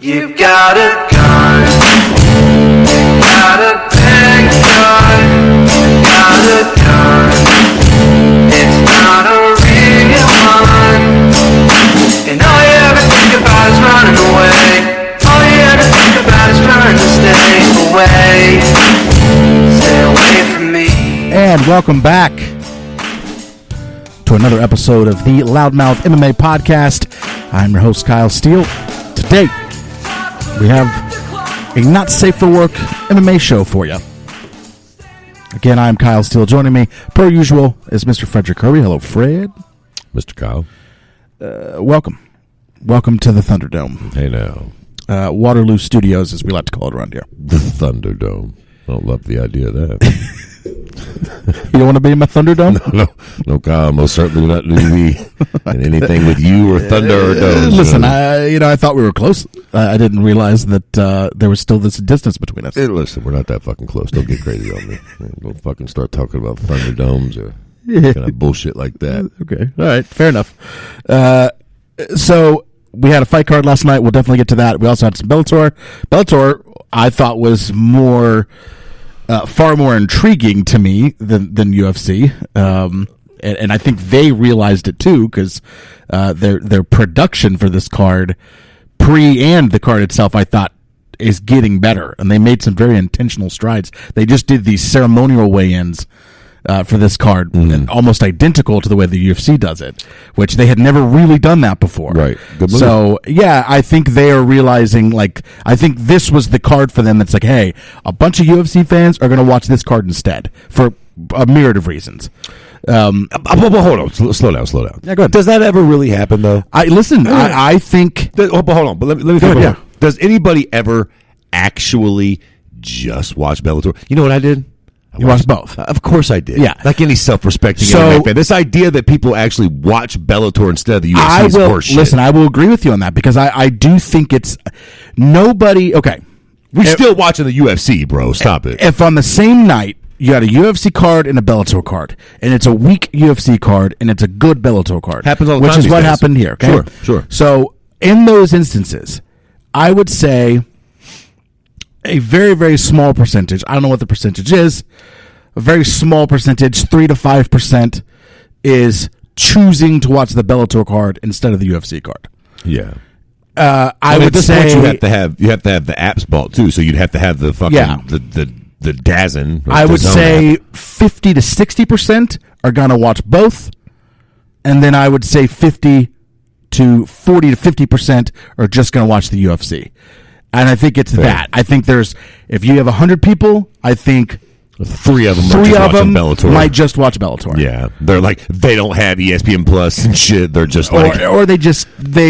You've got a gun, you've got a big gun, you've got a gun, it's not a real one, and all you ever think about is running away, all you ever think about is trying to stay away from me. And welcome back to another episode of the LoudMouth MMA podcast. I'm your host, Kyle Steele. Today, we have a not safe for work MMA show for you. Again, I'm Kyle Steele. Joining me, per usual, is Mr. Frederick Kirby. Hello, Fred. Mr. Kyle. Welcome. Welcome to the Thunderdome. Hey now. Waterloo Studios, as we like to call it around here. The Thunderdome. I don't love the idea of that. You don't want to be in my Thunderdome? No, Kyle, most certainly not to be in anything with you or Thunder or Dome. Listen, I thought we were close. I didn't realize that there was still this distance between us. Hey, listen, we're not that fucking close. Don't get crazy on me. Don't fucking start talking about Thunderdomes or kind of bullshit like that. Okay, all right, fair enough. So we had a fight card last night. We'll definitely get to that. We also had some Bellator. Bellator, I thought, was far more intriguing to me than UFC, and I think they realized it too, because their production for this card, pre and the card itself, I thought is getting better, and they made some very intentional strides. They just did these ceremonial weigh-ins for this card, and almost identical to the way the UFC does it, which they had never really done that before. Right. Good move. So, yeah, I think they are realizing, I think this was the card for them that's like, hey, a bunch of UFC fans are going to watch this card instead for a myriad of reasons. Hold on. Slow down. Yeah, go ahead. Does that ever really happen, though? I think... Hold on. But let me think about it. Does anybody ever actually just watch Bellator? You know what I did? You watched both. Of course I did. Yeah. Like any self-respecting MMA fan. This idea that people actually watch Bellator instead of the UFC is horseshit. Listen, I will agree with you on that, because I do think it's nobody... Okay. We're still watching the UFC, bro. Stop it. If on the same night you got a UFC card and a Bellator card, and it's a weak UFC card and it's a good Bellator card. Happens all the time. Which is what days. happened here. Okay? Sure. So in those instances, I would say a very, very small percentage, I don't know what the percentage is, a very small percentage, 3 to 5%, is choosing to watch the Bellator card instead of the UFC card. Yeah. I would say you have to have the apps bought too, so you'd have to have the fucking the DAZN. I would say 50 to 60% are gonna watch both, and then I would say 50 to 40 to 50% are just gonna watch the UFC. And I think it's that. I think if you have 100 people, I think three of them might just watch Bellator. Yeah, they're like, they don't have ESPN Plus and shit. They're just like, or they.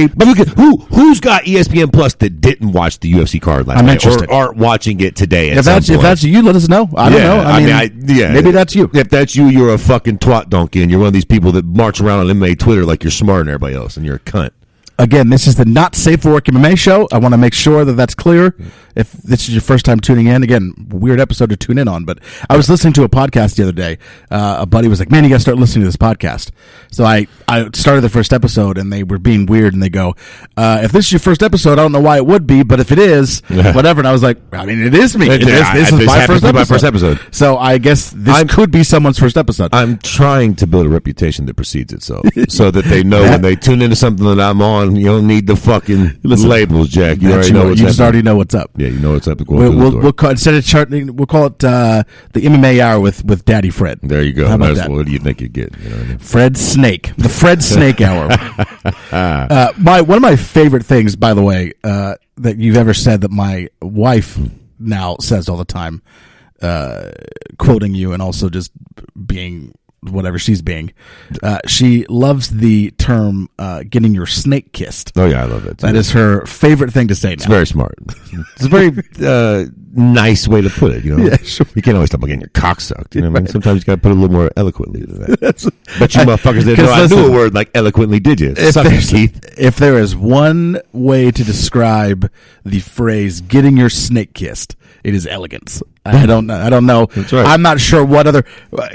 But look at who's got ESPN Plus that didn't watch the UFC card last night, or aren't watching it today. If that's you, let us know. I don't know. I mean, maybe that's you. If that's you, you're a fucking twat donkey, and you're one of these people that march around on MMA Twitter like you're smarter than everybody else, and you're a cunt. Again, this is the Not Safe for Work MMA show. I want to make sure that that's clear. If this is your first time tuning in, again, weird episode to tune in on, but I was listening to a podcast the other day. A buddy was like, man, you got to start listening to this podcast. So I started the first episode, and they were being weird, and they go, if this is your first episode, I don't know why it would be, but if it is, whatever. And I was like, I mean, it is me. This is my first episode. So I guess this could be someone's first episode. I'm trying to build a reputation that precedes itself, so that they know when they tune into something that I'm on, you don't need the fucking labels, Jack. You already know what's up. You just already know what's up. Yeah, you know what's up. We'll call, instead of charting, we'll call it the MMA Hour with Daddy Fred. There you go. How about that? What do you think you get? You know what I mean? Fred Snake, the Fred Snake Hour. One of my favorite things, by the way, that you've ever said that my wife now says all the time, quoting you and also just being whatever she's being. She loves the term getting your snake kissed. Oh, yeah, I love it. That is her favorite thing to say now. It's very smart. It's a very nice way to put it, you know. Yeah, sure. You can't always talk about getting your cock sucked, you know what I mean? Sometimes you got to put it a little more eloquently than that. But you motherfuckers didn't know I knew a word like eloquently, did you? If there is one way to describe the phrase getting your snake kissed, it is elegance. I don't know. That's right. I'm not sure what other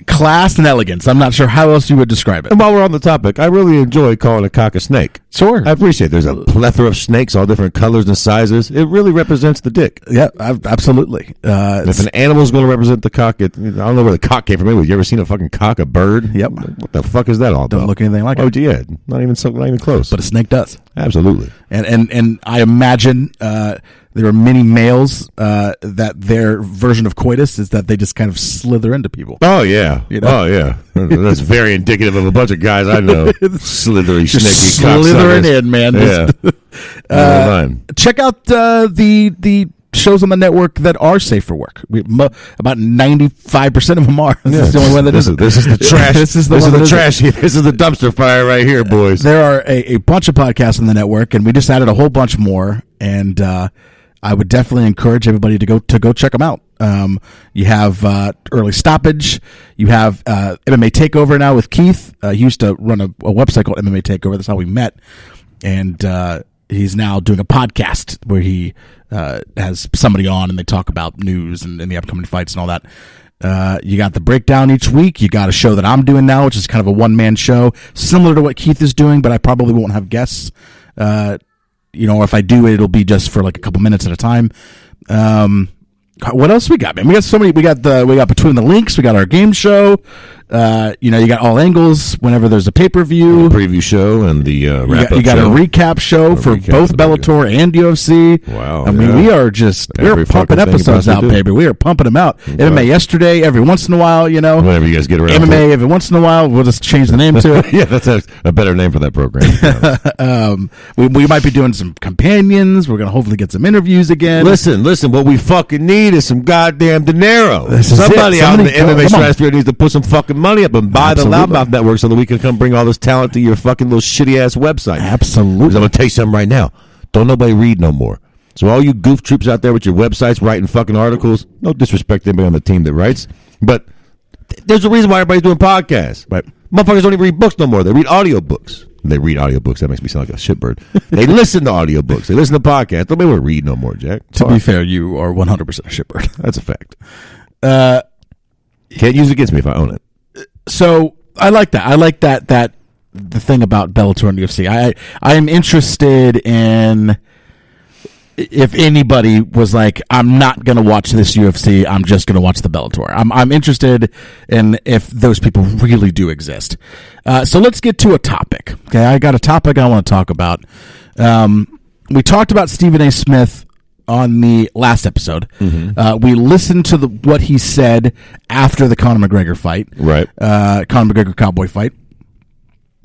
class and elegance. I'm not sure how else you would describe it. And while we're on the topic, I really enjoy calling a cock a snake. Sure. I appreciate there's a plethora of snakes, all different colors and sizes. It really represents the dick. Yeah, absolutely. If an animal's going to represent the cock, I don't know where the cock came from. You ever seen a fucking cock, a bird? Yep. What the fuck is that all about? Don't look anything like Oh, it. yeah. Not even close. But a snake does. Absolutely. And I imagine there are many males that their version of coitus is that they just kind of slither into people. Oh, yeah. You know? Oh, yeah. That's very indicative of a bunch of guys I know. Slithery, snaky slithering cocksuckers. in, man. Yeah. Check out the shows on the network that are safe for work. About 95% of them are. This is the only one that isn't. This is the trash. This is the trash. This is the dumpster fire right here, boys. There are a bunch of podcasts on the network, and we just added a whole bunch more. And I would definitely encourage everybody to go check them out. You have Early Stoppage. You have MMA Takeover now with Keith. He used to run a website called MMA Takeover. That's how we met. And he's now doing a podcast where he has somebody on and they talk about news and the upcoming fights and all that. You got the breakdown each week. You got a show that I'm doing now, which is kind of a one-man show, similar to what Keith is doing, but I probably won't have guests. Or if I do, it'll be just for like a couple minutes at a time. What else we got, man? We got so many. We got Between the Links. We got our game show. You got All Angles whenever there's a pay-per-view. The preview show and the wrap-up You got show. a recap show for both Bellator and UFC. Wow. I mean, we're pumping episodes out, baby. We are pumping them out. Okay. MMA yesterday, every once in a while, Whenever you guys get around MMA every once in a while. We'll just change the name to it. Yeah, that's a better name for that program. We might be doing some companions. We're going to hopefully get some interviews again. Listen. What we fucking need is some goddamn dinero. This is Somebody it. out in the Somebody- MMA come on. stratosphere needs to put some fucking money up and buy Absolutely. the LoudMouth network so that we can come bring all this talent to your fucking little shitty ass website. Absolutely. 'Cause I'm gonna tell you something right now. Don't nobody read no more. So all you goof troops out there with your websites writing fucking articles, no disrespect to anybody on the team that writes, but there's a reason why everybody's doing podcasts. Right. Motherfuckers don't even read books no more. They read audiobooks. They read audiobooks. That makes me sound like a shitbird. They listen to audiobooks. They listen to podcasts. Nobody will read no more, Jack. To be fair, you are 100% a shitbird. That's a fact. Can't use it against me if I own it. So I like that. I like that the thing about Bellator and UFC. I am interested in if anybody was like, I'm not going to watch this UFC. I'm just going to watch the Bellator. I'm interested in if those people really do exist. So let's get to a topic. Okay, I got a topic I want to talk about. We talked about Stephen A. Smith on the last episode. Mm-hmm. We listened to what he said after the Conor McGregor fight. Right. Conor McGregor Cowboy fight.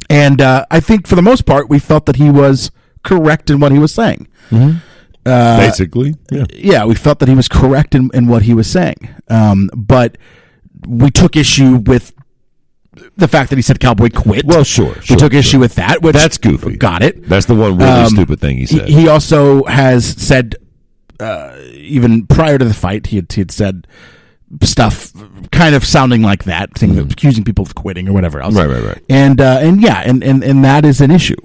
And I think for the most part, we felt that he was correct in what he was saying. Mm-hmm. Basically, yeah. Yeah, we felt that he was correct in what he was saying. But we took issue with the fact that he said Cowboy quit. Well, sure. We took issue with that. Which That's goofy. Got it. That's the one really stupid thing he said. He also has said, even prior to the fight, he had said stuff kind of sounding like that, saying, accusing people of quitting or whatever else. Right. And that is an issue.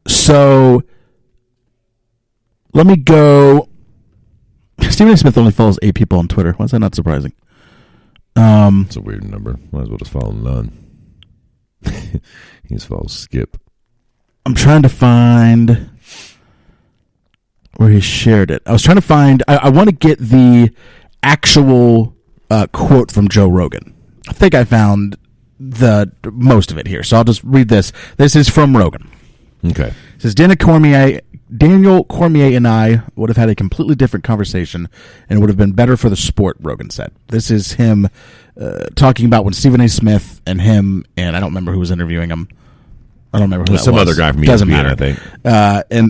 So let me go. Stephen A. Smith only follows 8 people on Twitter. Why is that not surprising? It's a weird number. Might as well just follow none. He just follows Skip. I'm trying to find where he shared it. I was trying to find. I want to get the actual quote from Joe Rogan. I think I found the most of it here, so I'll just read this. This is from Rogan. Okay. It says Daniel Cormier and I would have had a completely different conversation and it would have been better for the sport, Rogan said. This is him talking about when Stephen A. Smith and him, and I don't remember who was interviewing him. I don't remember who that Some was. other guy from Doesn't ESPN, matter. I think.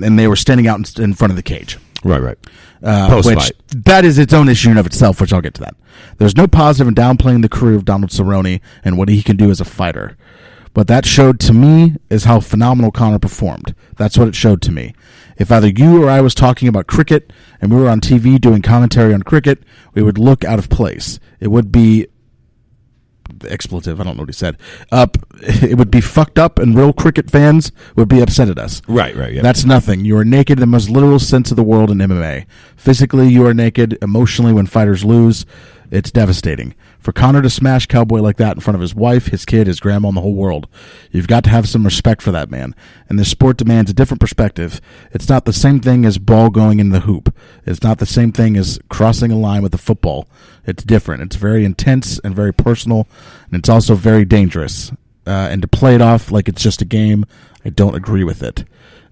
And they were standing out in front of the cage. Right. Post-fight. Which that is its own issue in of itself, which I'll get to that. There's no positive in downplaying the career of Donald Cerrone and what he can do as a fighter. But that showed to me is how phenomenal Conor performed. That's what it showed to me. If either you or I was talking about cricket and we were on TV doing commentary on cricket, we would look out of place. It would be expletive. I don't know what he said. It would be fucked up, and real cricket fans would be upset at us. Right. Yeah. That's nothing. You are naked in the most literal sense of the world in MMA. Physically, you are naked. Emotionally, when fighters lose, it's devastating. For Conor to smash Cowboy like that in front of his wife, his kid, his grandma, and the whole world, you've got to have some respect for that man. And this sport demands a different perspective. It's not the same thing as ball going in the hoop. It's not the same thing as crossing a line with a football. It's different. It's very intense and very personal, and it's also very dangerous. And to play it off like it's just a game, I don't agree with it.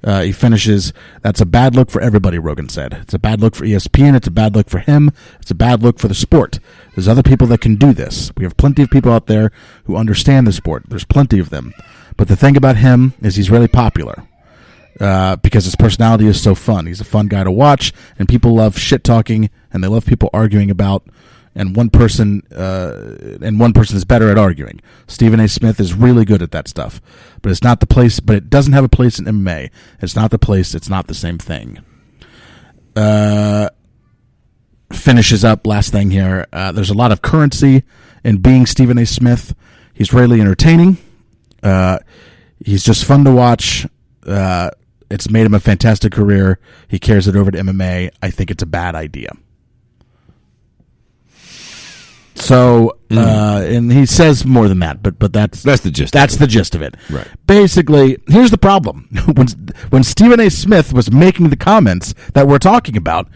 He finishes, that's a bad look for everybody, Rogan said. It's a bad look for ESPN. It's a bad look for him. It's a bad look for the sport. There's other people that can do this. We have plenty of people out there who understand the sport. There's plenty of them. But the thing about him is he's really popular because his personality is so fun. He's a fun guy to watch, and people love shit-talking, and they love people arguing about, and one person is better at arguing. Stephen A. Smith is really good at that stuff, but it's not the place. But it doesn't have a place in MMA. It's not the place. It's not the same thing. Finishes up. Last thing here. There's a lot of currency in being Stephen A. Smith. He's really entertaining. He's just fun to watch. It's made him a fantastic career. He carries it over to MMA. I think it's a bad idea. So, and he says more than that, but that's the gist. That's the gist of it. Right. Basically, here's the problem: when Stephen A. Smith was making the comments that we're talking about,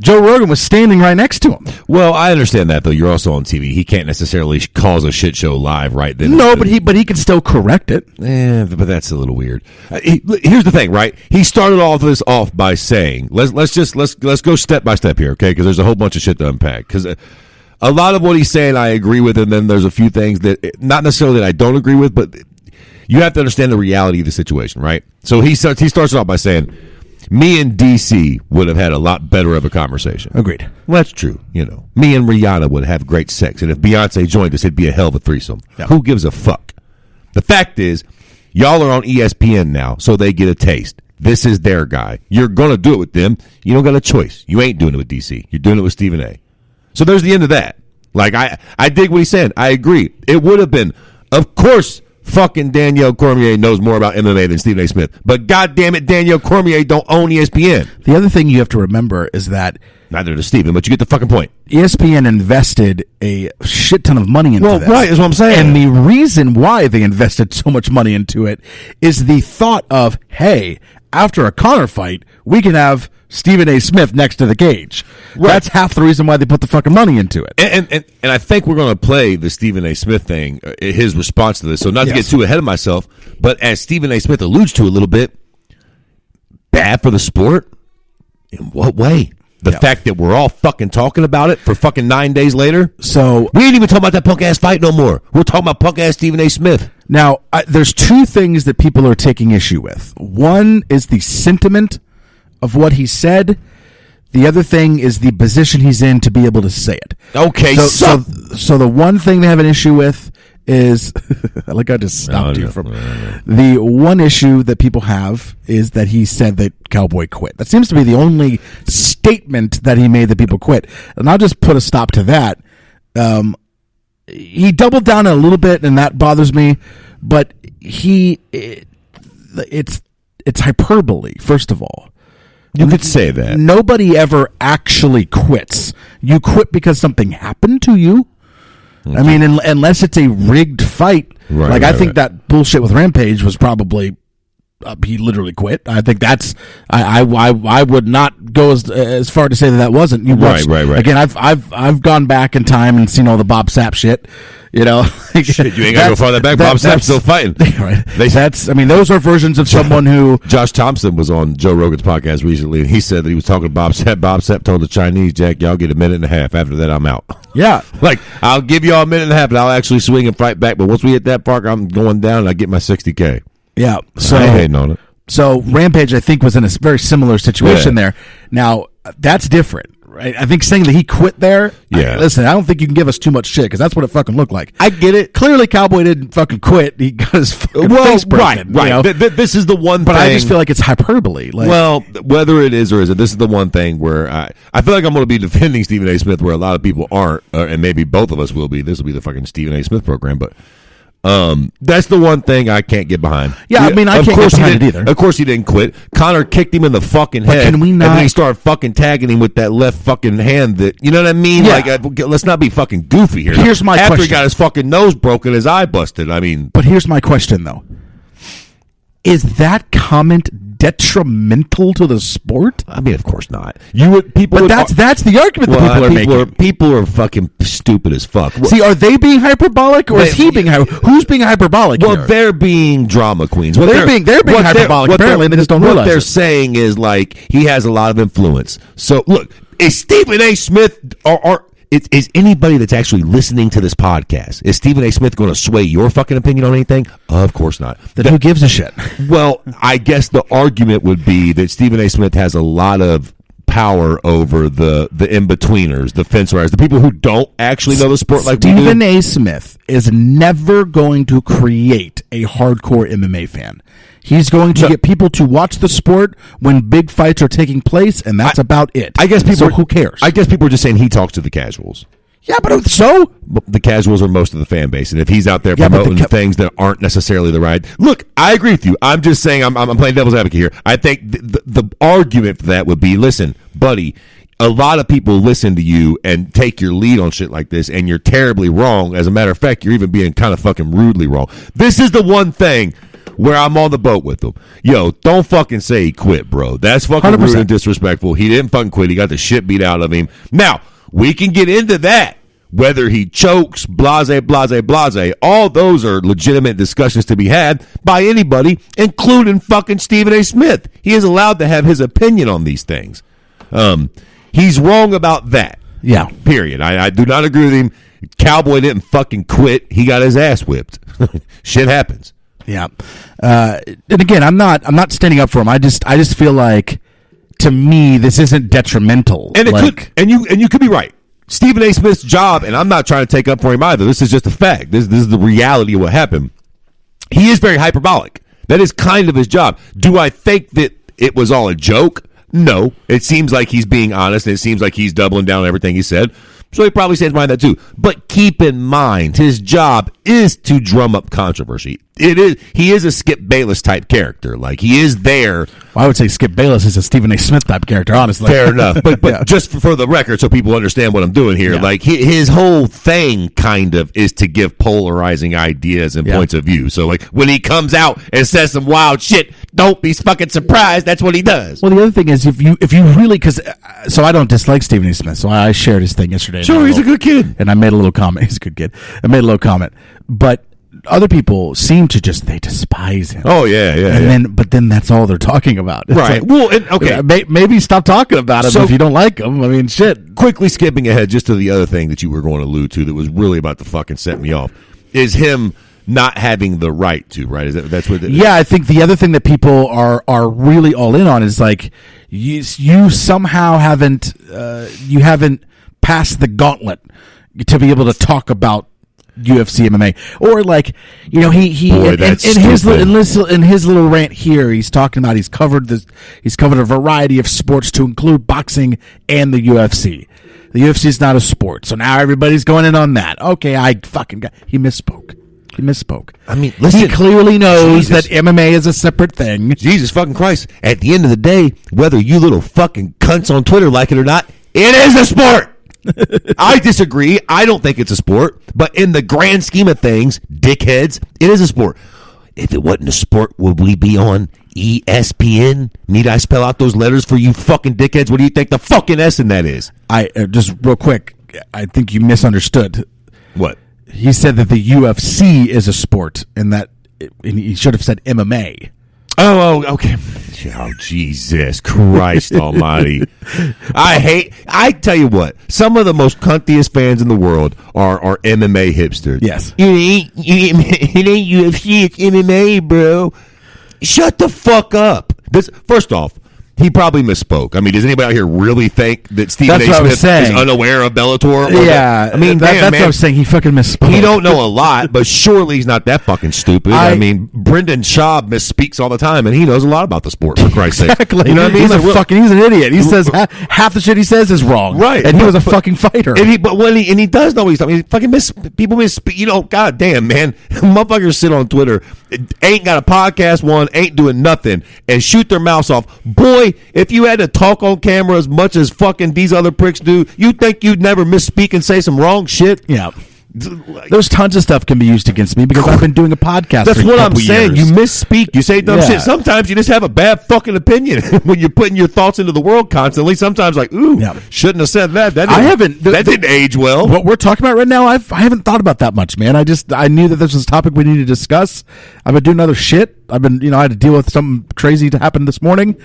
Joe Rogan was standing right next to him. Well, I understand that, though. You're also on TV. He can't necessarily cause a shit show live right then. No, but he can still correct it. But that's a little weird. Here's the thing, right? He started all of this off by saying, let's go step by step here, okay? Because there's a whole bunch of shit to unpack. Because a lot of what he's saying I agree with, and then there's a few things that not necessarily that I don't agree with, but you have to understand the reality of the situation, right? So he starts it off by saying, me and DC would have had a lot better of a conversation. Agreed. Well, that's true. Me and Rihanna would have great sex, and if Beyonce joined us, it'd be a hell of a threesome. Yeah. Who gives a fuck? The fact is, y'all are on ESPN now, so they get a taste. This is their guy. You're going to do it with them. You don't got a choice. You ain't doing it with DC. You're doing it with Stephen A. So there's the end of that. Like, I dig what he's saying. I agree. It would have been, of course, fucking Danielle Cormier knows more about MMA than Stephen A. Smith. But goddamn it, Danielle Cormier don't own ESPN. The other thing you have to remember is that neither does Stephen, but you get the fucking point. ESPN invested a shit ton of money into this. Well, right, is what I'm saying. And the reason why they invested so much money into it is the thought of, hey, after a Conor fight, we can have Stephen A. Smith next to the cage. Right. That's half the reason why they put the fucking money into it. And I think we're going to play the Stephen A. Smith thing, his response to this. So not to get too ahead of myself, but as Stephen A. Smith alludes to a little bit, bad for the sport? In what way? The fact that we're all fucking talking about it for fucking 9 days later? So we ain't even talking about that punk-ass fight no more. We're talking about punk-ass Stephen A. Smith. Now, there's two things that people are taking issue with. One is the sentiment of what he said. The other thing is the position he's in to be able to say it. Okay, so the one thing they have an issue with is like I just stopped you from the one issue that people have is that he said that Cowboy quit. That seems to be the only statement that he made that people quit. And I'll just put a stop to that. He doubled down a little bit, and that bothers me. But it's hyperbole. First of all, you could say that nobody ever actually quits. You quit because something happened to you. Okay. I mean, unless it's a rigged fight, I think that bullshit with Rampage was probably he literally quit. I think that's I would not go as far to say that wasn't. You watched, right. Again, I've gone back in time and seen all the Bob Sapp shit. Shit, you ain't got to go farther back. Bob Sapp's still fighting. Right. Those are versions of someone who... Josh Thompson was on Joe Rogan's podcast recently, and he said that he was talking to Bob Sapp. Bob Sapp told the Chinese, Jack, y'all get a minute and a half. After that, I'm out. Yeah. Like, I'll give y'all a minute and a half, and I'll actually swing and fight back. But once we hit that park, I'm going down, and I get my $60K. Yeah. So, I ain't hating on it. So Rampage, I think, was in a very similar situation there. Now, that's different. Right? I think saying that he quit there. Yeah. Listen, I don't think you can give us too much shit because that's what it fucking looked like. I get it. Clearly, Cowboy didn't fucking quit. He got his fucking face broken. Right. You know? This is the one But thing. I just feel like it's hyperbole. Like, Well, whether it is or isn't, this is the one thing where I feel like I'm going to be defending Stephen A. Smith where a lot of people aren't, and maybe both of us will be. This will be the fucking Stephen A. Smith program, but that's the one thing I can't get behind. Yeah, I mean, I can't get behind it either. Of course, he didn't quit. Connor kicked him in the fucking head, can we not- and then he started fucking tagging him with that left fucking hand. That you know what I mean? Yeah. Like, let's not be fucking goofy here. Here's my After he question. got his fucking nose broken, his eye busted. I mean, but here's my question, though. Is that comment detrimental to the sport? of course not. People, But that's the argument that people are making. People are fucking stupid as fuck. See, are they being hyperbolic, or is he being who's being hyperbolic? Well, here? they're being drama queens. Well, they're being hyperbolic, apparently, and they just don't realize What they're it. saying is, like, he has a lot of influence. So, look, is Stephen A. Smith, is anybody that's actually listening to this podcast, is Stephen A. Smith going to sway your fucking opinion on anything? Of course not. Then who gives a shit? Well, I guess the argument would be that Stephen A. Smith has a lot of power over the in-betweeners, the fence riders, the people who don't actually know the sport like we do. Stephen A. Smith is never going to create a hardcore MMA fan. He's going to get people to watch the sport when big fights are taking place, and that's about it. I guess people. So who cares? I guess people are just saying he talks to the casuals. Yeah, but so The casuals are most of the fan base, and if he's out there Yeah, but promoting things that aren't necessarily the right. Look, I agree with you. I'm just saying I'm playing devil's advocate here. I think the argument for that would be, listen, buddy, a lot of people listen to you and take your lead on shit like this, and you're terribly wrong. As a matter of fact, you're even being kind of fucking rudely wrong. This is the one thing where I'm on the boat with them. Yo, don't fucking say he quit, bro. That's fucking 100%. rude and disrespectful. He didn't fucking quit. He got the shit beat out of him. Now, we can get into that. Whether he chokes, blase, blase, blase, all those are legitimate discussions to be had by anybody, including fucking Stephen A. Smith. He is allowed to have his opinion on these things. He's wrong about that. Yeah. Period. I do not agree with him. Cowboy didn't fucking quit. He got his ass whipped. Shit happens. Yeah, and again, I'm not standing up for him. I just feel like, to me, this isn't detrimental. And it like, could, and you could be right. Stephen A. Smith's job, and I'm not trying to take up for him either. This is just a fact. This is the reality of what happened. He is very hyperbolic. That is kind of his job. Do I think that it was all a joke? No. It seems like he's being honest, and it seems like he's doubling down on everything he said. So he probably stands behind that too. But keep in mind, his job is to drum up controversy. He is a Skip Bayless type character. Like, he is there. I would say Skip Bayless is a Stephen A. Smith type character, honestly. Fair enough. But Yeah. just for the record, so people understand what I'm doing here, Yeah. like, his whole thing kind of is to give polarizing ideas and points of view. So, like, when he comes out and says some wild shit, don't be fucking surprised. That's what he does. Well, the other thing is, if you really, because so I don't dislike Stephen A. Smith, so I shared his thing yesterday. Sure, he's a good kid. And I made a little comment. He's a good kid. I made a little comment, but other people seem to they despise him. Oh, yeah. But then that's all they're talking about. It's Right. like, Well, okay. maybe stop talking about him So- if you don't like him. I mean, shit. Quickly skipping ahead just to the other thing that you were going to allude to that was really about to fucking set me off is him not having the right to, right? That's what Yeah, I think the other thing that people are really all in on is like you somehow haven't passed the gauntlet to be able to talk about UFC MMA, or like, you know, he Boy, in that's his stupid. in his little rant here, he's talking about he's covered a variety of sports to include boxing and the UFC. The UFC is not a sport, so now everybody's going in on that. Okay, he misspoke. I mean, listen, He clearly knows Jesus. that MMA is a separate thing. Jesus fucking Christ. At the end of the day, whether you little fucking cunts on Twitter like it or not, it is a sport. I disagree. I don't think it's a sport. But in the grand scheme of things, dickheads, it is a sport. If it wasn't a sport, would we be on ESPN? Need I spell out those letters for you fucking dickheads? What do you think the fucking S in that is? I just real quick, I think you misunderstood. What? He said that the UFC is a sport, and he should have said MMA. Oh, okay. Oh, Jesus Christ almighty. I tell you what, some of the most cuntiest fans in the world are MMA hipsters. Yes. It ain't UFC, it's MMA, bro. Shut the fuck up. First off, He probably misspoke. I mean, does anybody out here really think that Stephen A. Smith is unaware of Bellator? Yeah. I mean, that's man, what I was saying. He fucking misspoke. He don't know a lot, but surely he's not that fucking stupid. I mean, Brendan Schaub misspeaks all the time, and he knows a lot about the sport, for Christ's sake. Exactly. You know what I mean? He's an idiot. He says half the shit he says is wrong. Right. And he was a fucking fighter. And he does know what he's talking. He fucking people misspeak. You know, goddamn, man. Motherfuckers sit on Twitter, ain't got a podcast ain't doing nothing, and shoot their mouths off. Boy, if you had to talk on camera as much as fucking these other pricks do, you think you'd never misspeak and say some wrong shit? Yeah. There's tons of stuff can be used against me because I've been doing a podcast. That's for what a I'm saying. years. You misspeak. You say dumb shit. Sometimes you just have a bad fucking opinion when you're putting your thoughts into the world constantly. Sometimes like, shouldn't have said that. That didn't age well. What we're talking about right now, I haven't thought about that much, man. I knew that this was a topic we needed to discuss. I've been doing other shit. I had to deal with something crazy to happen this morning.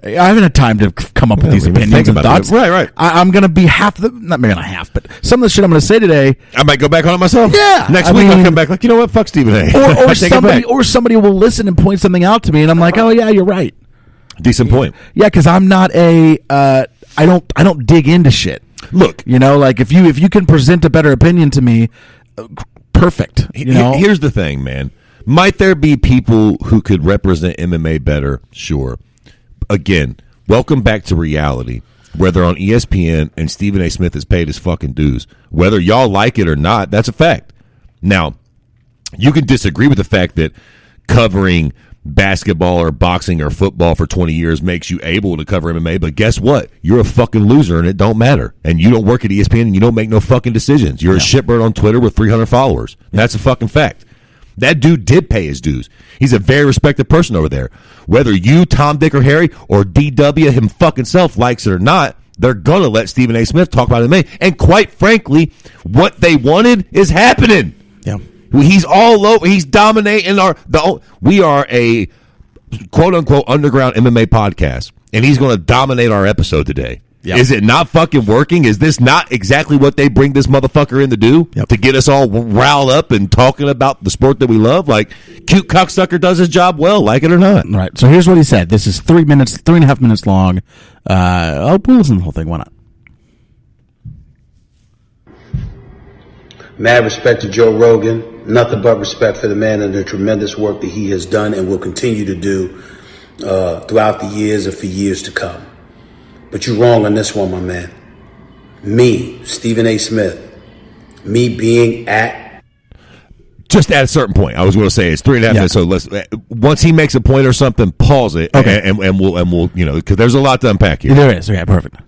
I haven't had time to come up with these opinions and thoughts. Right. I'm going to be not maybe not half, but some of the shit I'm going to say today. I might go back on it myself. Yeah. Next week I'll come back like, you know what? Fuck Stephen A. Or somebody will listen and point something out to me, and I'm like, oh yeah, you're right. Decent point. Yeah, because I'm not I don't dig into shit. Look, like if you can present a better opinion to me, perfect. Here's the thing, man. Might there be people who could represent MMA better? Sure. Again, welcome back to reality, where they're on ESPN and Stephen A. Smith is paid his fucking dues. Whether y'all like it or not, that's a fact. Now, you can disagree with the fact that covering basketball or boxing or football for 20 years makes you able to cover MMA, but guess what? You're a fucking loser and it don't matter. And you don't work at ESPN and you don't make no fucking decisions. You're a shitbird on Twitter with 300 followers. That's a fucking fact. That dude did pay his dues. He's a very respected person over there. Whether you, Tom, Dick, or Harry, or DW him fucking self likes it or not, they're going to let Stephen A. Smith talk about MMA. And quite frankly, what they wanted is happening. Yeah. He's all over. He's dominating we are a quote-unquote underground MMA podcast, and he's going to dominate our episode today. Yep. Is it not fucking working? Is this not exactly what they bring this motherfucker in to do? Yep. To get us all riled up and talking about the sport that we love? Like, cute cocksucker does his job well, like it or not. All right. So here's what he said. This is 3.5 minutes long. I'll listen to the whole thing. Why not? Mad respect to Joe Rogan. Nothing but respect for the man and the tremendous work that he has done and will continue to do throughout the years and for years to come. But you're wrong on this one, my man. Me, Stephen A. Smith, me being at... Just at a certain point. I was going to say it's 3.5 minutes, so let's... Once he makes a point or something, pause it, okay, and we'll because there's a lot to unpack here. There is. Okay, perfect.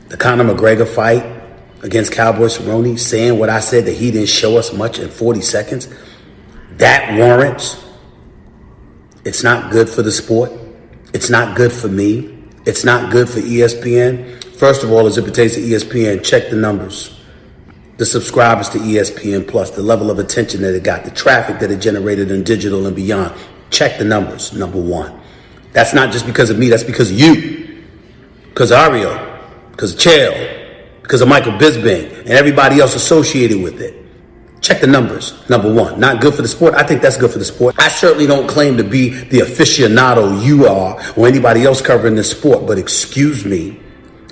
The Conor McGregor fight against Cowboy Cerrone, saying what I said, that he didn't show us much in 40 seconds, that warrants... It's not good for the sport. It's not good for me. It's not good for ESPN. First of all, as it pertains to ESPN, check the numbers. The subscribers to ESPN Plus, the level of attention that it got, the traffic that it generated in digital and beyond. Check the numbers, number one. That's not just because of me, that's because of you. Because of Ario, because of Chael, because of Michael Bisping, and everybody else associated with it. Check the numbers, number one. Not good for the sport? I think that's good for the sport. I certainly don't claim to be the aficionado you are or anybody else covering this sport, but excuse me,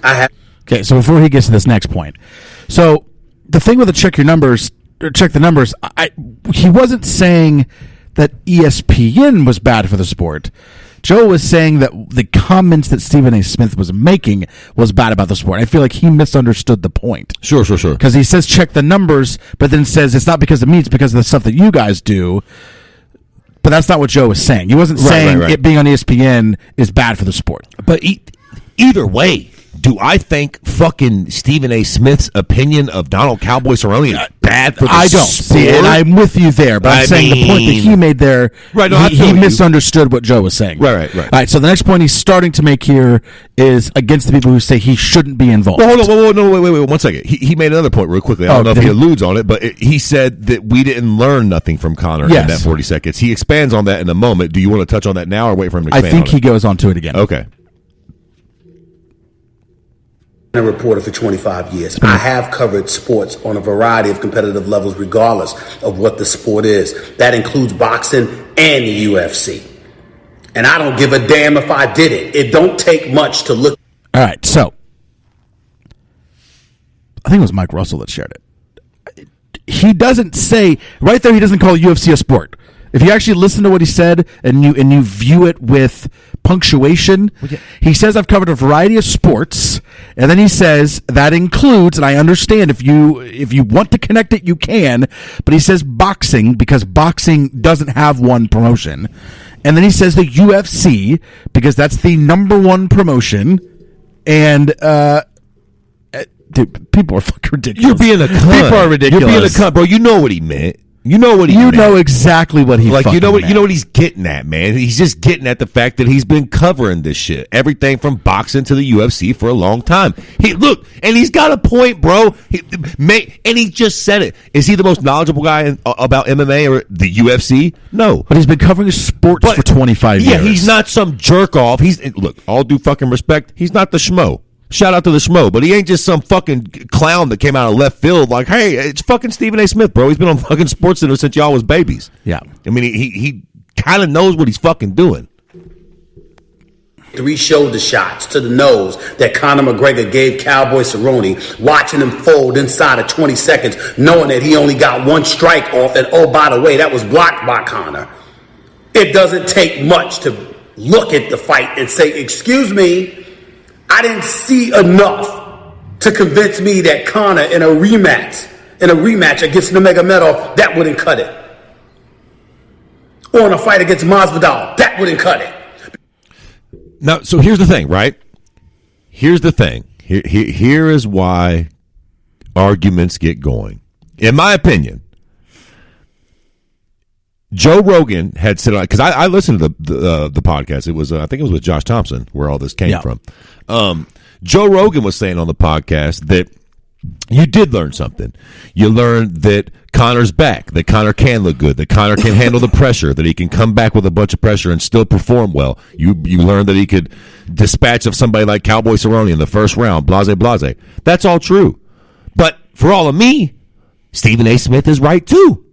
I have... Okay, so before he gets to this next point. So the thing with the check the numbers, he wasn't saying that ESPN was bad for the sport. Joe was saying that the comments that Stephen A. Smith was making was bad about the sport. I feel like he misunderstood the point. Sure. Because he says check the numbers, but then says it's not because of me, it's because of the stuff that you guys do. But that's not what Joe was saying. He wasn't saying it being on ESPN is bad for the sport. But either way, do I think fucking Stephen A. Smith's opinion of Donald Cowboy Cerrone is bad for the sport? I don't. See, and I'm with you there, but I'm saying the point that he made there, he misunderstood what Joe was saying. Right. All right, so the next point he's starting to make here is against the people who say he shouldn't be involved. Well, hold on, wait, 1 second. He made another point real quickly. I don't know if he alludes on it, but he said that we didn't learn nothing from Conor in that 40 seconds. He expands on that in a moment. Do you want to touch on that now or wait for him to expand on it? I think he goes on to it again. Okay. A reporter for 25 years. I have covered sports on a variety of competitive levels, regardless of what the sport is. That includes boxing and the UFC. And I don't give a damn if I did it. It don't take much to look. All right, so I think it was Mike Russell that shared it. He doesn't say right there. He doesn't call UFC a sport. If you actually listen to what he said and you view it with punctuation, he says, I've covered a variety of sports, and then he says that includes, and I understand if you want to connect it, you can, but he says boxing because boxing doesn't have one promotion. And then he says the UFC because that's the number one promotion. And dude, people are fucking ridiculous. You're being a cunt. People are ridiculous. You're being a cunt, bro. You know what he meant. You know what he meant. You know exactly what he like. You know what meant. he's getting at, man. He's just getting at the fact that he's been covering this shit, everything from boxing to the UFC for a long time. Look, and he's got a point, bro. And he just said it. Is he the most knowledgeable guy about MMA or the UFC? No, but he's been covering sports for 25 years. Yeah, he's not some jerk off. Look, all due fucking respect. He's not the schmo. Shout out to the schmo, but he ain't just some fucking clown that came out of left field like, hey, it's fucking Stephen A. Smith, bro. He's been on fucking SportsCenter since y'all was babies. Yeah. I mean, he kind of knows what he's fucking doing. 3 shoulder shots to the nose that Conor McGregor gave Cowboy Cerrone, watching him fold inside of 20 seconds, knowing that he only got 1 strike off, and oh, by the way, that was blocked by Conor. It doesn't take much to look at the fight and say, excuse me, I didn't see enough to convince me that Conor in a rematch against Nurmagomedov, that wouldn't cut it. Or in a fight against Masvidal, that wouldn't cut it. Now, so here's the thing, right? Here's the thing. Here is why arguments get going. In my opinion, Joe Rogan had said, because I listened to the podcast. It was I think it was with Josh Thompson where all this came from. Joe Rogan was saying on the podcast that you did learn something. You learned that Conor's back, that Conor can look good, that Conor can handle the pressure, that he can come back with a bunch of pressure and still perform well. You learned that he could dispatch of somebody like Cowboy Cerrone in the first round, blase, blase. That's all true. But for all of me, Stephen A. Smith is right too.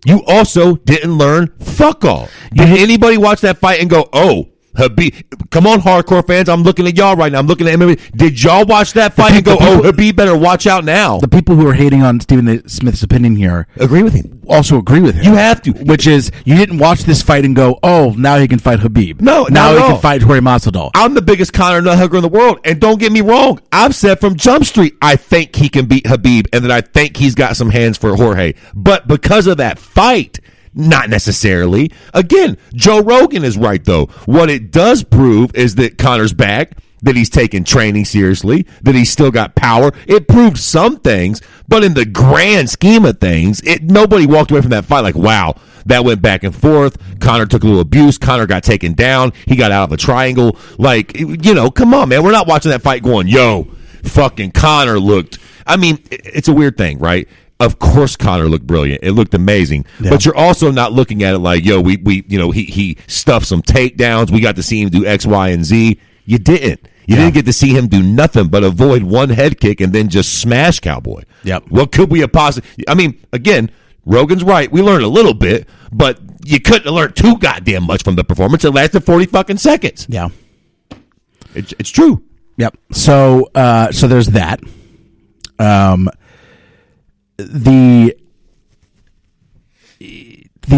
You also didn't learn fuck all. Did anybody watch that fight and go, oh, Habib, come on, hardcore fans, I'm looking at y'all right now. I'm looking at MMA. Did y'all watch that fight and go, oh, Habib better watch out now? The people who are hating on Stephen A. Smith's opinion here agree with him. Also agree with him. You have to. Which is, you didn't watch this fight and go, oh, now he can fight Habib. No, now he can fight Jorge Masvidal. I'm the biggest Conor nut hugger in the world, and don't get me wrong, I've said from Jump Street, I think he can beat Habib, and that I think he's got some hands for Jorge. But because of that fight, not necessarily. Again, Joe Rogan is right, though. What it does prove is that Conor's back, that he's taking training seriously, that he's still got power. It proved some things, but in the grand scheme of things, nobody walked away from that fight like, wow, that went back and forth. Conor took a little abuse. Conor got taken down. He got out of a triangle. Like, come on, man. We're not watching that fight going, yo, fucking Conor looked. I mean, it's a weird thing, right? Of course, Conor looked brilliant. It looked amazing. Yeah. But you're also not looking at it like, yo, he stuffed some takedowns. We got to see him do X, Y, and Z. You didn't. You didn't get to see him do nothing but avoid one head kick and then just smash Cowboy. Yep. What could we have possibly? I mean, again, Rogan's right. We learned a little bit, but you couldn't have learned too goddamn much from the performance. It lasted 40 fucking seconds. Yeah. It's true. Yep. So there's that. The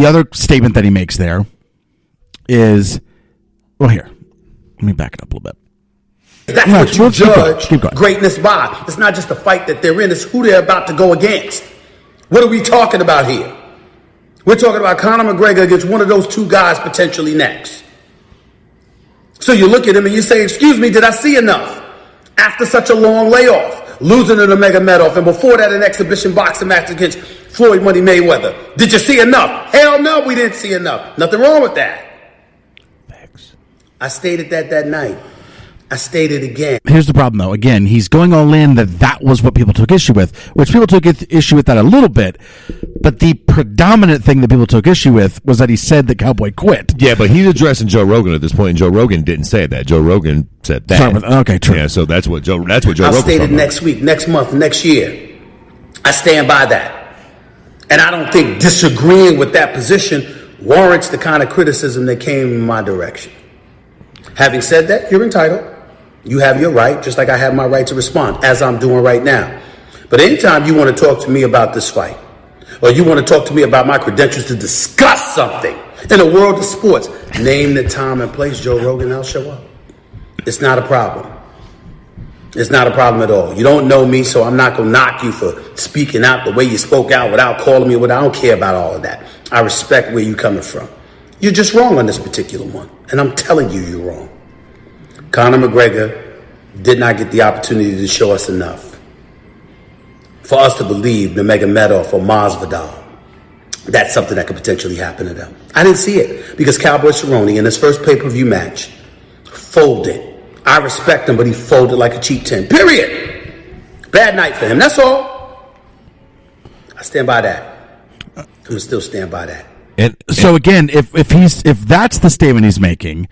other statement that he makes there is, well, here, let me back it up a little bit. That's what you judge greatness by. It's not just the fight that they're in, it's who they're about to go against. What are we talking about here? We're talking about Conor McGregor against one of those 2 guys potentially next. So you look at him and you say, excuse me, did I see enough? After such a long layoff. Losing to Nurmagomedov, and before that an exhibition boxing match against Floyd Money Mayweather. Did you see enough? Hell no, we didn't see enough. Nothing wrong with that. Thanks. I stated that night. I stated again. Here's the problem, though. Again, he's going all in that was what people took issue with, which people took issue with that a little bit. But the predominant thing that people took issue with was that he said that Cowboy quit. Yeah, but he's addressing Joe Rogan at this point, and Joe Rogan didn't say that. Joe Rogan said that. Sorry, okay, true. Yeah, so that's what Joe I'll Rogan state it next week, next month, next year. I stand by that. And I don't think disagreeing with that position warrants the kind of criticism that came in my direction. Having said that, you're entitled. You have your right, just like I have my right to respond, as I'm doing right now. But anytime you want to talk to me about this fight, or you want to talk to me about my credentials to discuss something in the world of sports, name the time and place, Joe Rogan, I'll show up. It's not a problem. It's not a problem at all. You don't know me, so I'm not going to knock you for speaking out the way you spoke out without calling me. I don't care about all of that. I respect where you're coming from. You're just wrong on this particular one, and I'm telling you you're wrong. Conor McGregor did not get the opportunity to show us enough for us to believe Nurmagomedov or Masvidal, that's something that could potentially happen to them. I didn't see it because Cowboy Cerrone in his first pay-per-view match folded. I respect him, but he folded like a cheap tin. Period. Bad night for him. That's all. I stand by that. I'm gonna still stand by that. And so again, if that's the statement he's making,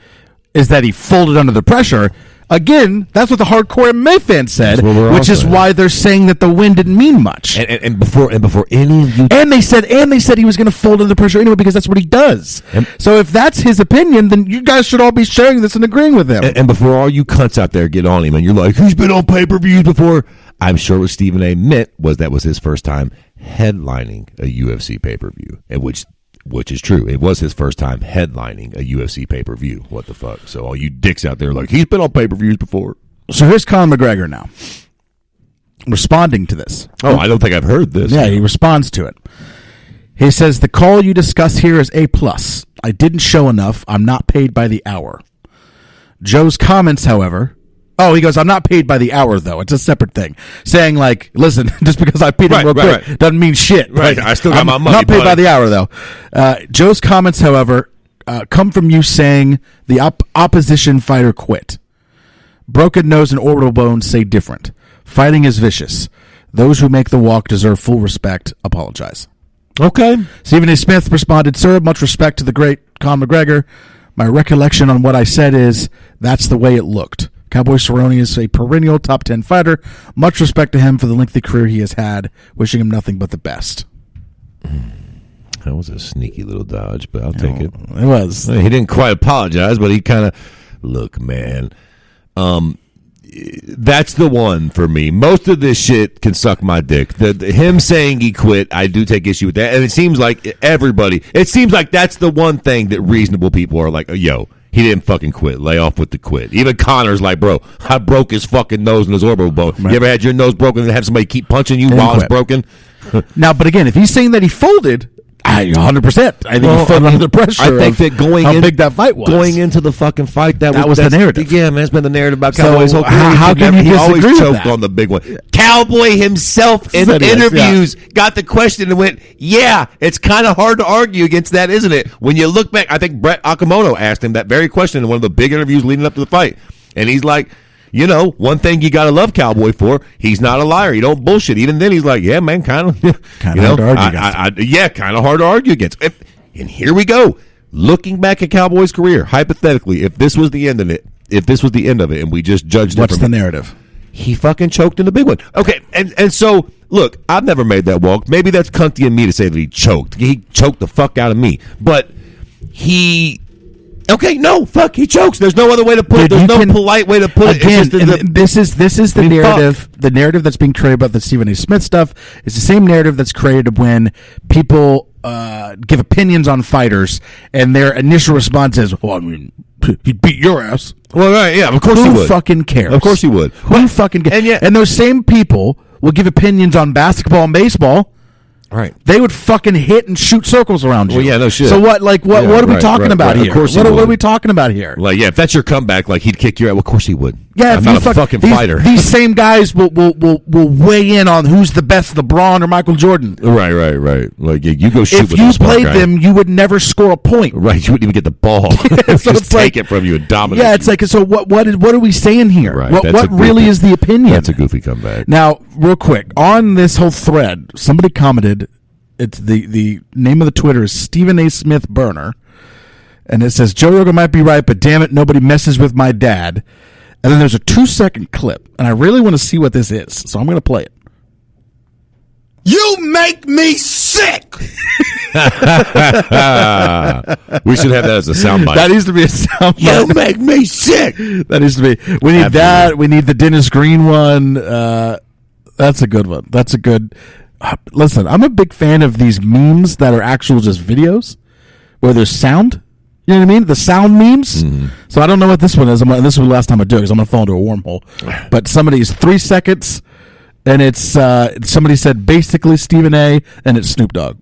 is that he folded under the pressure. Again, that's what the hardcore MMA fans said, which is why they're saying that the win didn't mean much. And before any of you, and they said he was going to fold under the pressure anyway because that's what he does. So if that's his opinion, then you guys should all be sharing this and agreeing with him. And before all you cunts out there get on him, and you're like, he's been on pay-per-views before. I'm sure what Stephen A. meant was that was his first time headlining a UFC pay-per-view, and which is true. It was his first time headlining a UFC pay-per-view. What the fuck? So all you dicks out there like, he's been on pay-per-views before. So here's Conor McGregor now, responding to this. Oh, I don't think I've heard this. Yeah, he responds to it. He says, the call you discuss here is A+. I didn't show enough. I'm not paid by the hour. Joe's comments, however... Oh, he goes, I'm not paid by the hour, though. It's a separate thing. Saying, like, listen, just because I paid him real quick doesn't mean shit. Right, like, I still got my money. Not paid by the hour, though. Joe's comments, however, come from you saying the opposition fighter quit. Broken nose and orbital bones say different. Fighting is vicious. Those who make the walk deserve full respect. Apologize. Okay. Stephen A. Smith responded, sir, much respect to the great Conor McGregor. My recollection on what I said is that's the way it looked. Cowboy Cerrone is a perennial top 10 fighter. Much respect to him for the lengthy career he has had. Wishing him nothing but the best. That was a sneaky little dodge, but I'll take it. It was. He didn't quite apologize, but he kind of, look, man, that's the one for me. Most of this shit can suck my dick. Him saying he quit, I do take issue with that. And it seems like that's the one thing that reasonable people are like, yo, he didn't fucking quit. Lay off with the quit. Even Connor's like, bro, I broke his fucking nose and his orbital bone. Right. You ever had your nose broken and have somebody keep punching you while it's broken? Now, but again, if he's saying that he folded, 100%. I think he folded under the pressure. I think that how big that fight was. Going into the fucking fight, that was the narrative. Yeah, man, that's been the narrative about Cowboy's whole career. How can you always disagree choked with that? on the big one. Cowboy himself in interviews got the question and went, yeah, it's kind of hard to argue against that, isn't it? When you look back, I think Brett Okamoto asked him that very question in one of the big interviews leading up to the fight. And he's like, you know, one thing you got to love Cowboy for, he's not a liar. He don't bullshit. Even then, he's like, yeah, man, kind of hard to argue against. Kind of hard to argue against. And here we go. Looking back at Cowboy's career, hypothetically, if this was the end of it, and we just judged what's the narrative? He fucking choked in the big one. Okay, and so, look, I've never made that walk. Maybe that's cunty in me to say that he choked. He choked the fuck out of me. But he... Okay, no, fuck, he chokes. There's no other way to put it. There's no polite way to put it. Again, this is the narrative. Fuck. The narrative that's being created about the Stephen A. Smith stuff is the same narrative that's created when people give opinions on fighters, and their initial response is, well, I mean, he'd beat your ass. Well, right, yeah, of course he would. Who fucking cares? Of course he would. Who fucking cares? And those same people will give opinions on basketball and baseball. Right. They would fucking hit and shoot circles around you. Well, yeah, no shit. So what are we talking about here? Of course what are we talking about here? Like, yeah, if that's your comeback, like he'd kick your ass. Well, of course he would. Yeah, I'm not a fucking fighter. These same guys will weigh in on who's the best, LeBron or Michael Jordan. Right. Like, yeah, you go shoot if with you the smart played guy. them, you would never score a point. Right, you wouldn't even get the ball. So just take it from you and dominate. Yeah, it's like, so what are we saying here? Right, what really is the opinion? That's a goofy comeback. Now, real quick, on this whole thread, somebody commented. It's the name of the Twitter is Stephen A. Smith Burner, and it says, Joe Rogan might be right, but damn it, nobody messes with my dad. And then there's a 2-second clip, and I really want to see what this is, so I'm going to play it. You make me sick. We should have that as a soundbite. That needs to be a soundbite. You make me sick. That needs to be. We need that. We need the Dennis Green one. That's a good one. That's a good. Listen, I'm a big fan of these memes that are actual just videos where there's sound. You know what I mean? The sound memes. Mm-hmm. So I don't know what this one is. And this was the last time I do it because I'm going to fall into a wormhole. But somebody's 3 seconds, and it's somebody said basically Stephen A. and it's Snoop Dogg.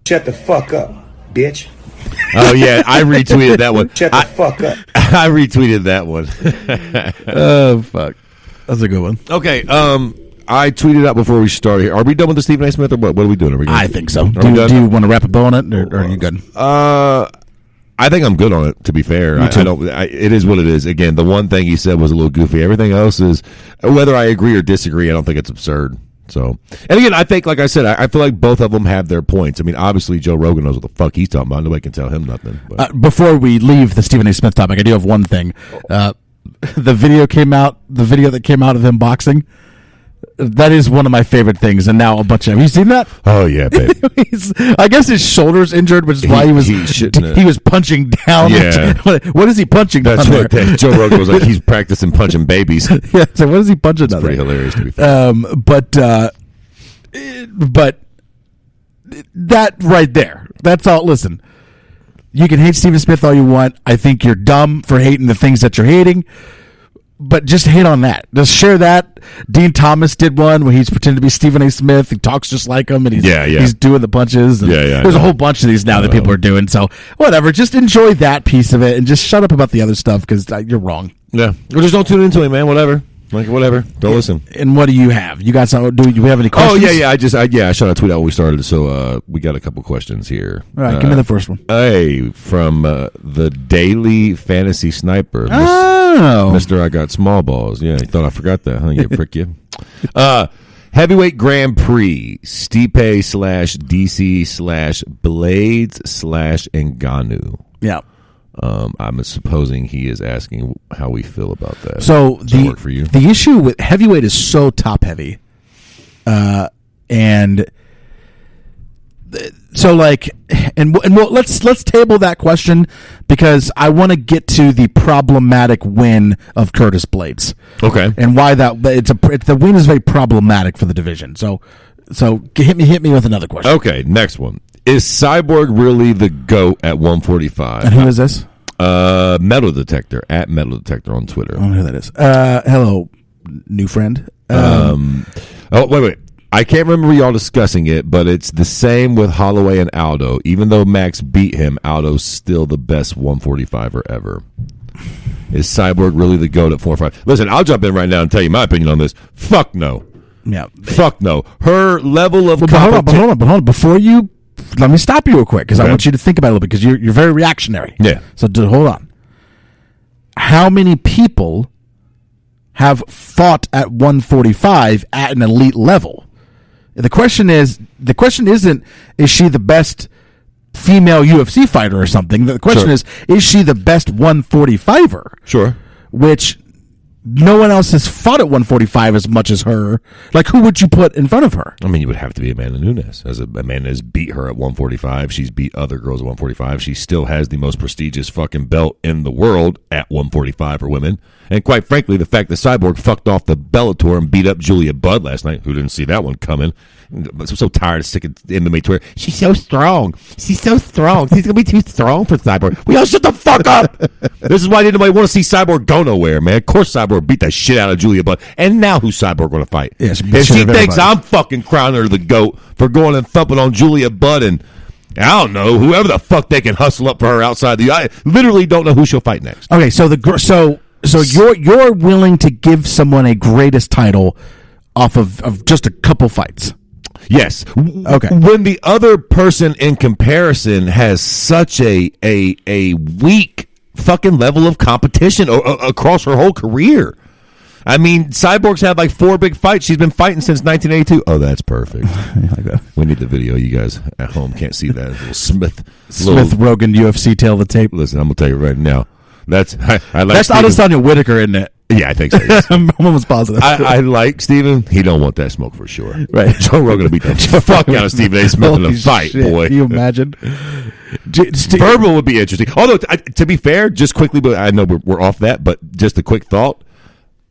Shut the fuck up, bitch. Oh yeah, I retweeted that one. Shut the fuck up. I retweeted that one. Oh fuck, that's a good one. Okay, I tweeted out before we started here. Are we done with the Stephen A. Smith, or what are we doing? I think so. Do you want to wrap a bow on it, or are you good? I think I'm good on it, to be fair. It is what it is. Again, the one thing he said was a little goofy. Everything else is, whether I agree or disagree, I don't think it's absurd. So, and again, I think, like I said, I feel like both of them have their points. I mean, obviously, Joe Rogan knows what the fuck he's talking about. Nobody can tell him nothing. Before we leave the Stephen A. Smith topic, I do have one thing. The video that came out of him boxing, that is one of my favorite things. And now a bunch of, have you seen that? Oh yeah, baby. I guess his shoulder's injured, which is why he was punching down. Yeah. What is he punching down there? That's what Joe Rogan was like. He's practicing punching babies. Yeah. So what is he punching down there? Pretty hilarious, to be fair. But that right there, that's all. Listen, you can hate Stephen Smith all you want. I think you're dumb for hating the things that you're hating. But just hate on that. Just share that. Dean Thomas did one where he's pretending to be Stephen A. Smith. He talks just like him, and he's doing the punches. And there's a whole bunch of these now that people are doing. So whatever, just enjoy that piece of it, and just shut up about the other stuff because you're wrong. Yeah, or just don't tune into it, man. Whatever. Like whatever, don't listen. And what do you have? You got some? Do you have any questions? Oh yeah. I shot a tweet out when we started, so we got a couple questions here. All right, give me the first one. Hey, from the Daily Fantasy Sniper, Mister, I got small balls. Yeah, you thought I forgot that, huh? You prick you. Heavyweight Grand Prix, Stipe/DC/Blades/Ngannou. Yeah. I'm supposing he is asking how we feel about that. So Does that work for you? The issue with heavyweight is so top heavy, and so let's table that question because I want to get to the problematic win of Curtis Blades. Okay, and why the win is very problematic for the division. So hit me with another question. Okay, next one. Is Cyborg really the GOAT at 145? And who is this? Metal Detector, at Metal Detector on Twitter. I don't know who that is. Hello, new friend. Wait. I can't remember y'all discussing it, but it's the same with Holloway and Aldo. Even though Max beat him, Aldo's still the best 145er ever. Is Cyborg really the GOAT at 445? Listen, I'll jump in right now and tell you my opinion on this. Fuck no. Yeah. Fuck no. Her level of But hold on. Before you... Let me stop you real quick because I want you to think about it a little bit because you're very reactionary. Yeah. So hold on. How many people have fought at 145 at an elite level? The question isn't is she the best female UFC fighter or something? The question is she the best 145er? Sure. Which no one else has fought at 145 as much as her. Like, who would you put in front of her? I mean, you would have to be Amanda Nunes. Amanda has beat her at 145. She's beat other girls at 145. She still has the most prestigious fucking belt in the world at 145 for women. And quite frankly, the fact that Cyborg fucked off the Bellator and beat up Julia Budd last night, who didn't see that one coming. I'm so tired of sick of MMA Twitter. She's so strong. She's going to be too strong for Cyborg. We all shut the fuck up. This is why nobody want to see Cyborg go nowhere, man. Of course Cyborg beat the shit out of Julia Budd. And now who's Cyborg going to fight? Yes, if she thinks I'm fucking crowning her the GOAT for going and thumping on Julia Budd and I don't know, whoever the fuck they can hustle up for her outside I literally don't know who she'll fight next. Okay, so you're willing to give someone a greatest title off of just a couple fights? Yes. Okay. When the other person in comparison has such a weak fucking level of competition across her whole career. I mean, Cyborg's had like 4 big fights. She's been fighting since 1982. Oh, that's perfect. Like that. We need the video. You guys at home can't see that. Little Smith Rogan UFC tail of the tape. Listen, I'm gonna tell you right now. That's Adesanya Whitaker, isn't it? Yeah, I think so. Yes. I'm almost positive. I like Stephen. He don't want that smoke for sure. Right. Joe Rogan will beat the fuck out of Stephen A. Smith in a Holy fight, shit. boy. Can you imagine? Verbal would be interesting. Although, to be fair, just quickly, but I know we're off that, but just a quick thought.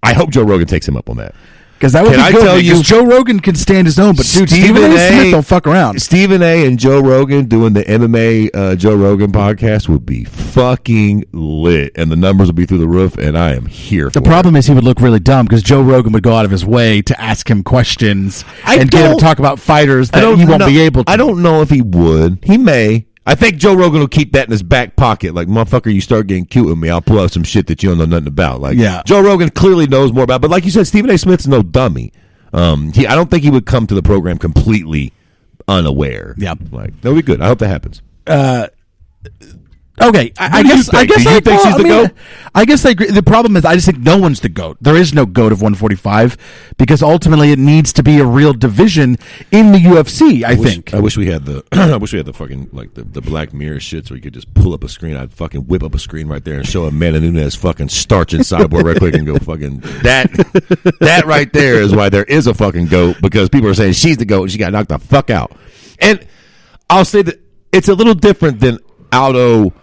I hope Joe Rogan takes him up on that. Because that would Can be I good. tell you- Because Joe Rogan can stand his own, but dude, Stephen A. Smith don't fuck around. Stephen A. and Joe Rogan doing the MMA Joe Rogan podcast would be fucking lit, and the numbers would be through the roof, and I am here for The problem is he would look really dumb because Joe Rogan would go out of his way to ask him questions and get him to talk about fighters that he won't be able to. I don't know if he would. He may. I think Joe Rogan will keep that in his back pocket. Like, motherfucker, you start getting cute with me, I'll pull out some shit that you don't know nothing about. Like, Yeah. Joe Rogan clearly knows more about. But like you said, Stephen A. Smith's no dummy. I don't think he would come to the program completely unaware. Yeah. Like, that'll be good. I hope that happens. Okay, I do you guess. think? Do you think she's the GOAT? I guess I agree. The problem is, I just think no one's the GOAT. There is no GOAT of 145 because ultimately it needs to be a real division in the UFC. I think. I wish we had the. I wish we had the fucking like the Black Mirror shit, so you could just pull up a screen. I'd fucking whip up a screen right there and show Amanda Nunes fucking starching Cyborg right quick and go fucking that. That right there is why there is a fucking GOAT, because people are saying she's the GOAT and she got knocked the fuck out. And I'll say that it's a little different than Aldo.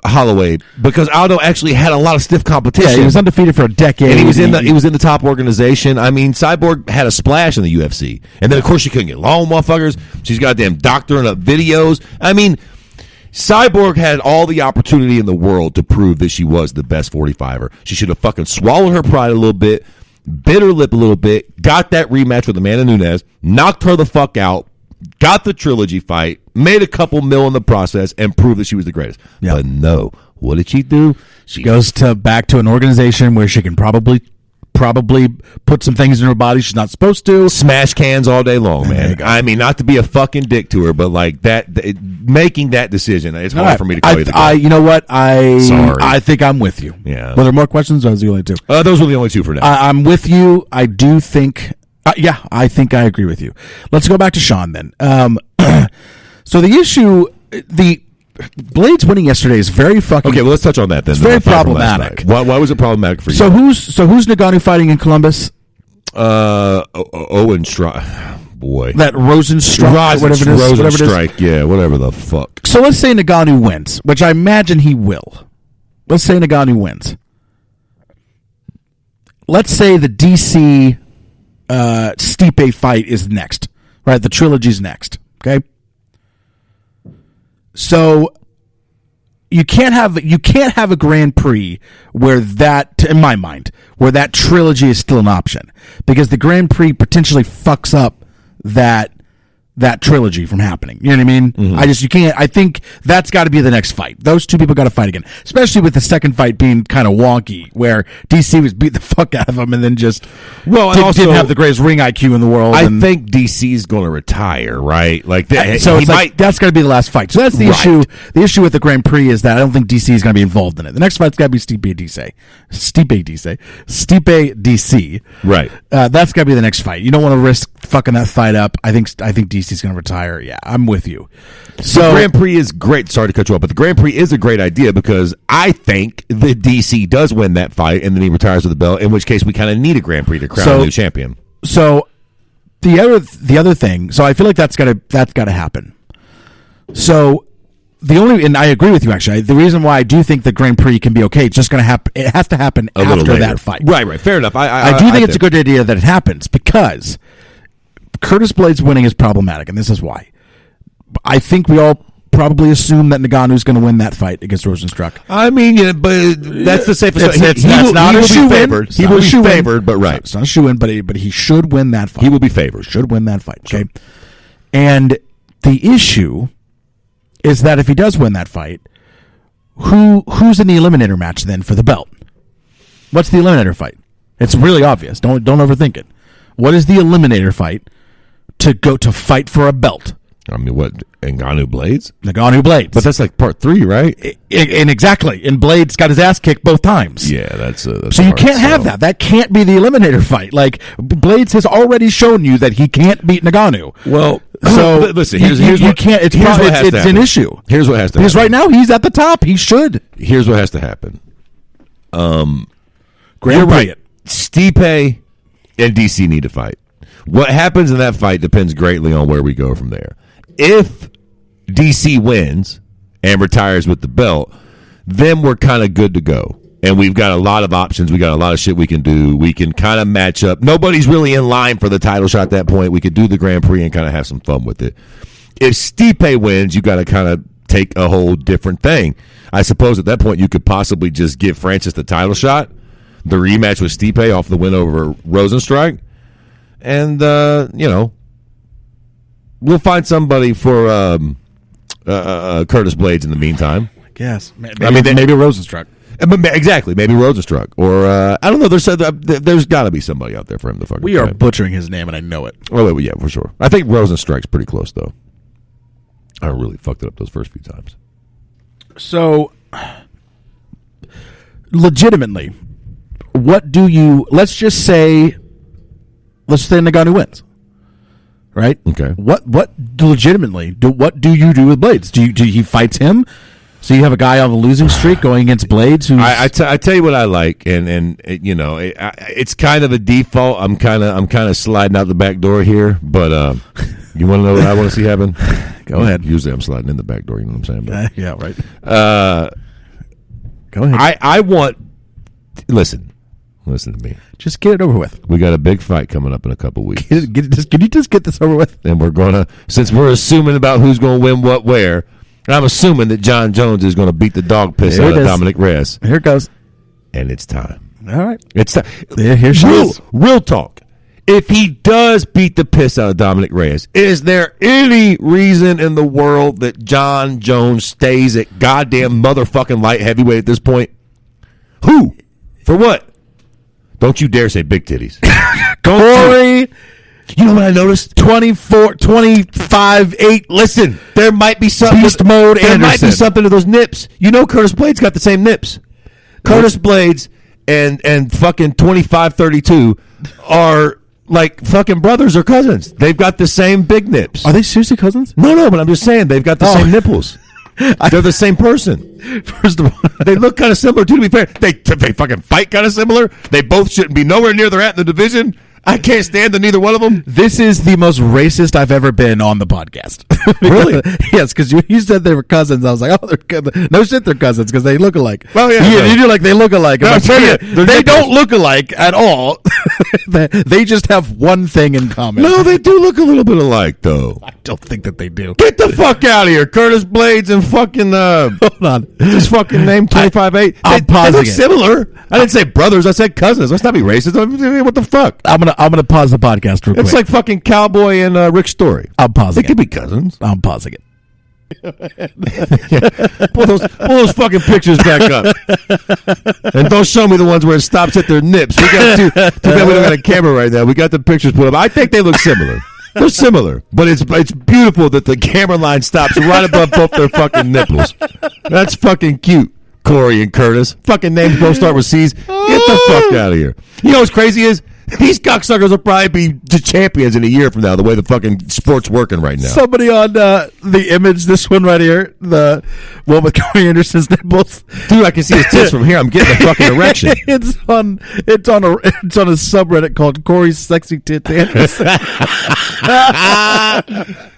Holloway, because Aldo actually had a lot of stiff competition. Yeah, he was undefeated for a decade, and he was in the top organization. I mean, Cyborg had a splash in the UFC, and then of course she couldn't get along, motherfuckers. She's goddamn doctoring up videos. I mean, Cyborg had all the opportunity in the world to prove that she was the best 45er. She should have fucking swallowed her pride a little bit, bit her lip a little bit, got that rematch with Amanda Nunes, knocked her the fuck out, got the trilogy fight, made a couple mil in the process, and proved that she was the greatest. Yeah. But no, what did she do? She goes back to an organization where she can probably put some things in her body she's not supposed to. Smash cans all day long, man. I mean, not to be a fucking dick to her, but like that, making that decision, it's hard for me to call you the guy. You know what? Sorry. I think I'm with you. Yeah. Were there more questions? Or was the only two? Those were the only two for now. I'm with you. I do think. Yeah, I think I agree with you. Let's go back to Sean then. So the issue, the Blades winning yesterday is very fucking. Okay, well, let's touch on that then. It's very problematic. Why was it problematic for you? So who's Ngannou fighting in Columbus? Owen Strike. Boy. That Rosenstrike, whatever it is. Rosenstrike, yeah, whatever the fuck. So let's say Ngannou wins, which I imagine he will. Let's say Ngannou wins. Let's say the DC Stipe fight is next, right? The trilogy's next, okay? So you can't have a Grand Prix where that, in my mind, where that trilogy is still an option, because the Grand Prix potentially fucks up that trilogy from happening. You know what I mean? Mm-hmm. You can't. I think that's got to be the next fight. Those two people got to fight again, especially with the second fight being kind of wonky, where DC was beat the fuck out of him and then just didn't have the greatest ring IQ in the world. I think DC's going to retire, right? Like that. So it's like that's got to be the last fight. So that's the issue. The issue with the Grand Prix is that I don't think DC is going to be involved in it. The next fight's got to be Stipe DC. Right. That's got to be the next fight. You don't want to risk fucking that fight up. I think DC's going to retire. Yeah, I'm with you. So the Grand Prix is great. Sorry to cut you off, but the Grand Prix is a great idea because I think the DC does win that fight and then he retires with the belt. In which case, we kind of need a Grand Prix to crown a new champion. So the other thing. So I feel like that's got to happen. So and I agree with you actually. The reason why I do think the Grand Prix can be okay, it's just going to happen. It has to happen after that fight. Right. Fair enough. I do think it's a good idea that it happens because Curtis Blades winning is problematic, and this is why. I think we all probably assume that Ngannou's going to win that fight against Rosenstruck. I mean, yeah, but that's the safest. That's not a shoe-in. He will be favored, but right. It's not a shoe-in, but he should win that fight. He will be favored. Should win that fight. Okay. And the issue is that if he does win that fight, who's in the eliminator match then for the belt? What's the eliminator fight? It's really obvious. Don't overthink it. What is the eliminator fight to go to fight for a belt? I mean, what, Ngannou Blades? Ngannou Blades. But that's like part 3, right? And exactly. And Blades got his ass kicked both times. Yeah, that's so you can't have that. That can't be the eliminator fight. Like, Blades has already shown you that he can't beat Ngannou. Well, so listen, here's an issue. Here's what has to happen. Because right now he's at the top. He should. Here's what has to happen. Grand You're Prix right. it. Stipe and DC need to fight. What happens in that fight depends greatly on where we go from there. If DC wins and retires with the belt, then we're kind of good to go. And we've got a lot of options. We got a lot of shit we can do. We can kind of match up. Nobody's really in line for the title shot at that point. We could do the Grand Prix and kind of have some fun with it. If Stipe wins, you got to kind of take a whole different thing. I suppose at that point you could possibly just give Francis the title shot, the rematch with Stipe off the win over Rosenstrike, and we'll find somebody for Curtis Blades in the meantime. Yes. Maybe Rosenstruck. Exactly, maybe Rosenstruck, or I don't know. There's got to be somebody out there for him to fucking. We are fight. butchering his name, and I know it. Oh, yeah, for sure. I think Rosenstruck's pretty close, though. I really fucked it up those first few times. So, legitimately, what do you? Let's say Nagano wins, right? Okay. What legitimately? What do you do with Blades? Do he fights him? So you have a guy on the losing streak going against Blades. Who's I tell you what I like, and it's kind of a default. I'm kind of sliding out the back door here, but you want to know what I want to see happen? Go ahead. Usually I'm sliding in the back door. You know what I'm saying? But, yeah, right. Go ahead. I want. Listen to me. Just get it over with. We got a big fight coming up in a couple weeks. Can you just get this over with? And we're gonna, since we're assuming about who's gonna win what where. I'm assuming that John Jones is going to beat the dog piss out of Dominic Reyes. Here it goes. And it's time. All right. It's time. Yeah, here she is. Real talk. If he does beat the piss out of Dominic Reyes, is there any reason in the world that John Jones stays at goddamn motherfucking light heavyweight at this point? Who? For what? Don't you dare say big titties. Corey. You know what I noticed? 24, 25, 8. Listen, there might be something. Beast mode There might be Anderson. something to those nips. You know Curtis Blades got the same nips. Curtis Blades and fucking 25-32 are like fucking brothers or cousins. They've got the same big nips. Are they seriously cousins? No, but I'm just saying they've got the same nipples. They're the same person. First of all, They look kind of similar too, to be fair. They fucking fight kind of similar. They both shouldn't be nowhere near their at in the division. I can't stand neither one of them. this is the most racist I've ever been on the podcast. Really? Yes, because you said they were cousins. I was like, oh, they're cousins. No shit, they're cousins because they look alike. Well, yeah, you, right. you do like they look alike. No, I'm like, I'm telling yeah, you, they they're don't look alike at all. They just have one thing in common. No, they do look a little bit alike, though. I don't think that they do. Get the fuck out of here. Curtis Blades and fucking, Hold on. his fucking name, 25-8. I'm They pausing look it. similar. I didn't say brothers. I said cousins. Let's not be racist. What the fuck? I'm gonna pause the podcast real quick. It's like fucking Cowboy and Rick Story. I'm pausing They could it. be cousins. I'm pausing it. Pull those fucking pictures back up. And don't show me the ones where it stops at their nips. We got too bad we don't got a camera right now. We got the pictures put up. I think they look similar. They're similar, but it's beautiful that the camera line stops right above both their fucking nipples. That's fucking cute. Corey and Curtis. Fucking names both start with C's. Get the fuck out of here. You know what's crazy is? These cocksuckers will probably be the champions in a year from now, the way the fucking sport's working right now. Somebody on the image, this one right here, the one with Corey Anderson's nipples. Dude, I can see his tits from here. I'm getting a fucking erection. It's on a subreddit called Corey's Sexy Tits Anderson.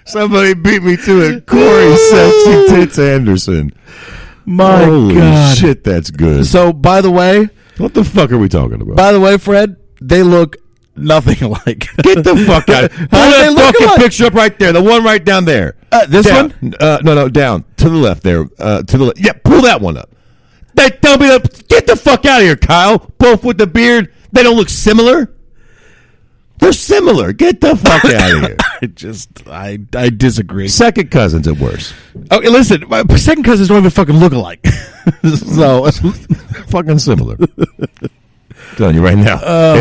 Somebody beat me to it. Corey Sexy Tits Anderson. My Holy God. shit, that's good. So, by the way, Fred, they look nothing alike. Get the fuck out of here. Pull How do they that look fucking alike? picture up right there. The one right down there. This Down. one? No, down. To the left there. To the left. Yeah, pull that one up. Tell me get the fuck out of here, Kyle. Both with the beard. They don't look similar. They're similar. Get the fuck out of here. I disagree. Second cousins at worst. Okay, listen, my second cousins don't even fucking look alike. So, Fucking similar. Telling you right now. Oh,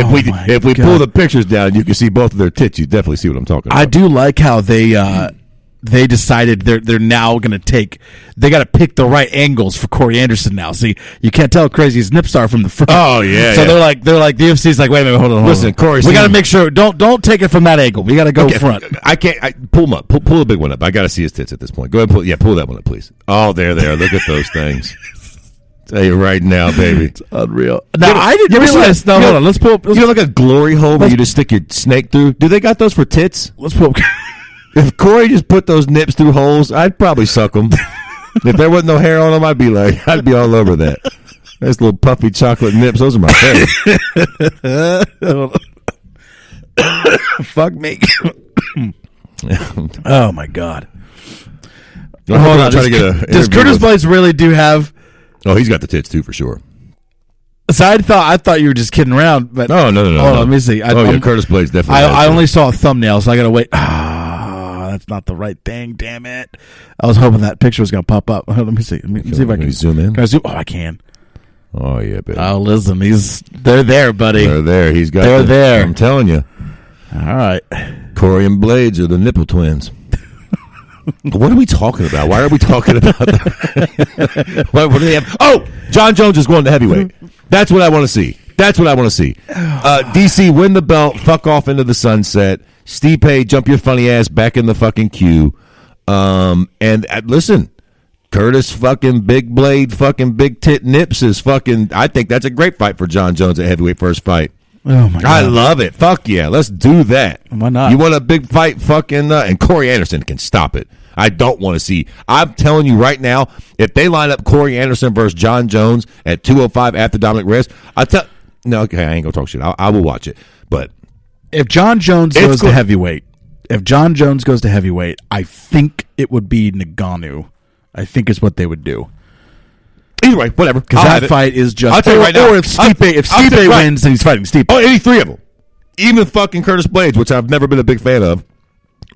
if we God. pull the pictures down, you can see both of their tits. You definitely see what I'm talking about. I do like how they decided they're now going to they got to pick the right angles for Corey Anderson now. See, you can't tell how crazy his nips are from the front. Oh, yeah, So yeah. they're like the UFC's like, wait a minute, hold on. Listen, Corey, we got to make sure don't take it from that angle. We got to go front. I can't. Pull them up. Pull the big one up. I got to see his tits at this point. Go ahead and pull that one up, please. Oh, there they are. Look at those things. Tell you right now, baby. It's unreal. Now, I didn't realize. No, hold on. Let's pull up. You know, like a glory hole where you just stick your snake through? Do they got those for tits? Let's pull up. If Corey just put those nips through holes, I'd probably suck them. If there wasn't no hair on them, I'd be all over that. Those little puffy chocolate nips, those are my favorite. Fuck me. Oh, my God. Hold on. Does Curtis Blades really do have... Oh, he's got the tits, too, for sure. So I thought you were just kidding around, but... No. Hold on, let me see. Curtis Blades definitely... I only saw a thumbnail, so I gotta wait. That's not the right thing, damn it. I was hoping that picture was gonna pop up. Let me see. Let me see if I can... zoom in? Can I zoom? Oh, I can. Oh, yeah, baby. Oh, listen, they're there, buddy. They're there. They're there. I'm telling you. All right. Corey and Blades are the nipple twins. What are we talking about? Why are we talking about that? What do they have? Oh, John Jones is going to heavyweight. That's what I want to see. DC, win the belt. Fuck off into the sunset. Stipe, jump your funny ass back in the fucking queue. Listen, Curtis fucking Big Blade fucking Big Tit Nips is fucking... I think that's a great fight for John Jones at heavyweight first fight. Oh, my God. I love it. Fuck yeah. Let's do that. Why not? You want a big fight? Fucking... and Corey Anderson can stop it. I don't want to see... I'm telling you right now, if they line up Corey Anderson versus John Jones at 205 after Dominic Reyes, no, okay, I ain't gonna talk shit. I will watch it. But... If John Jones goes to heavyweight, I think it would be Ngannou. I think is what they would do. Either way, whatever. Because that fight is just... I'll tell you right now. Or if Stipe wins, then he's fighting Stipe. Oh, any three of them. Even fucking Curtis Blades, which I've never been a big fan of.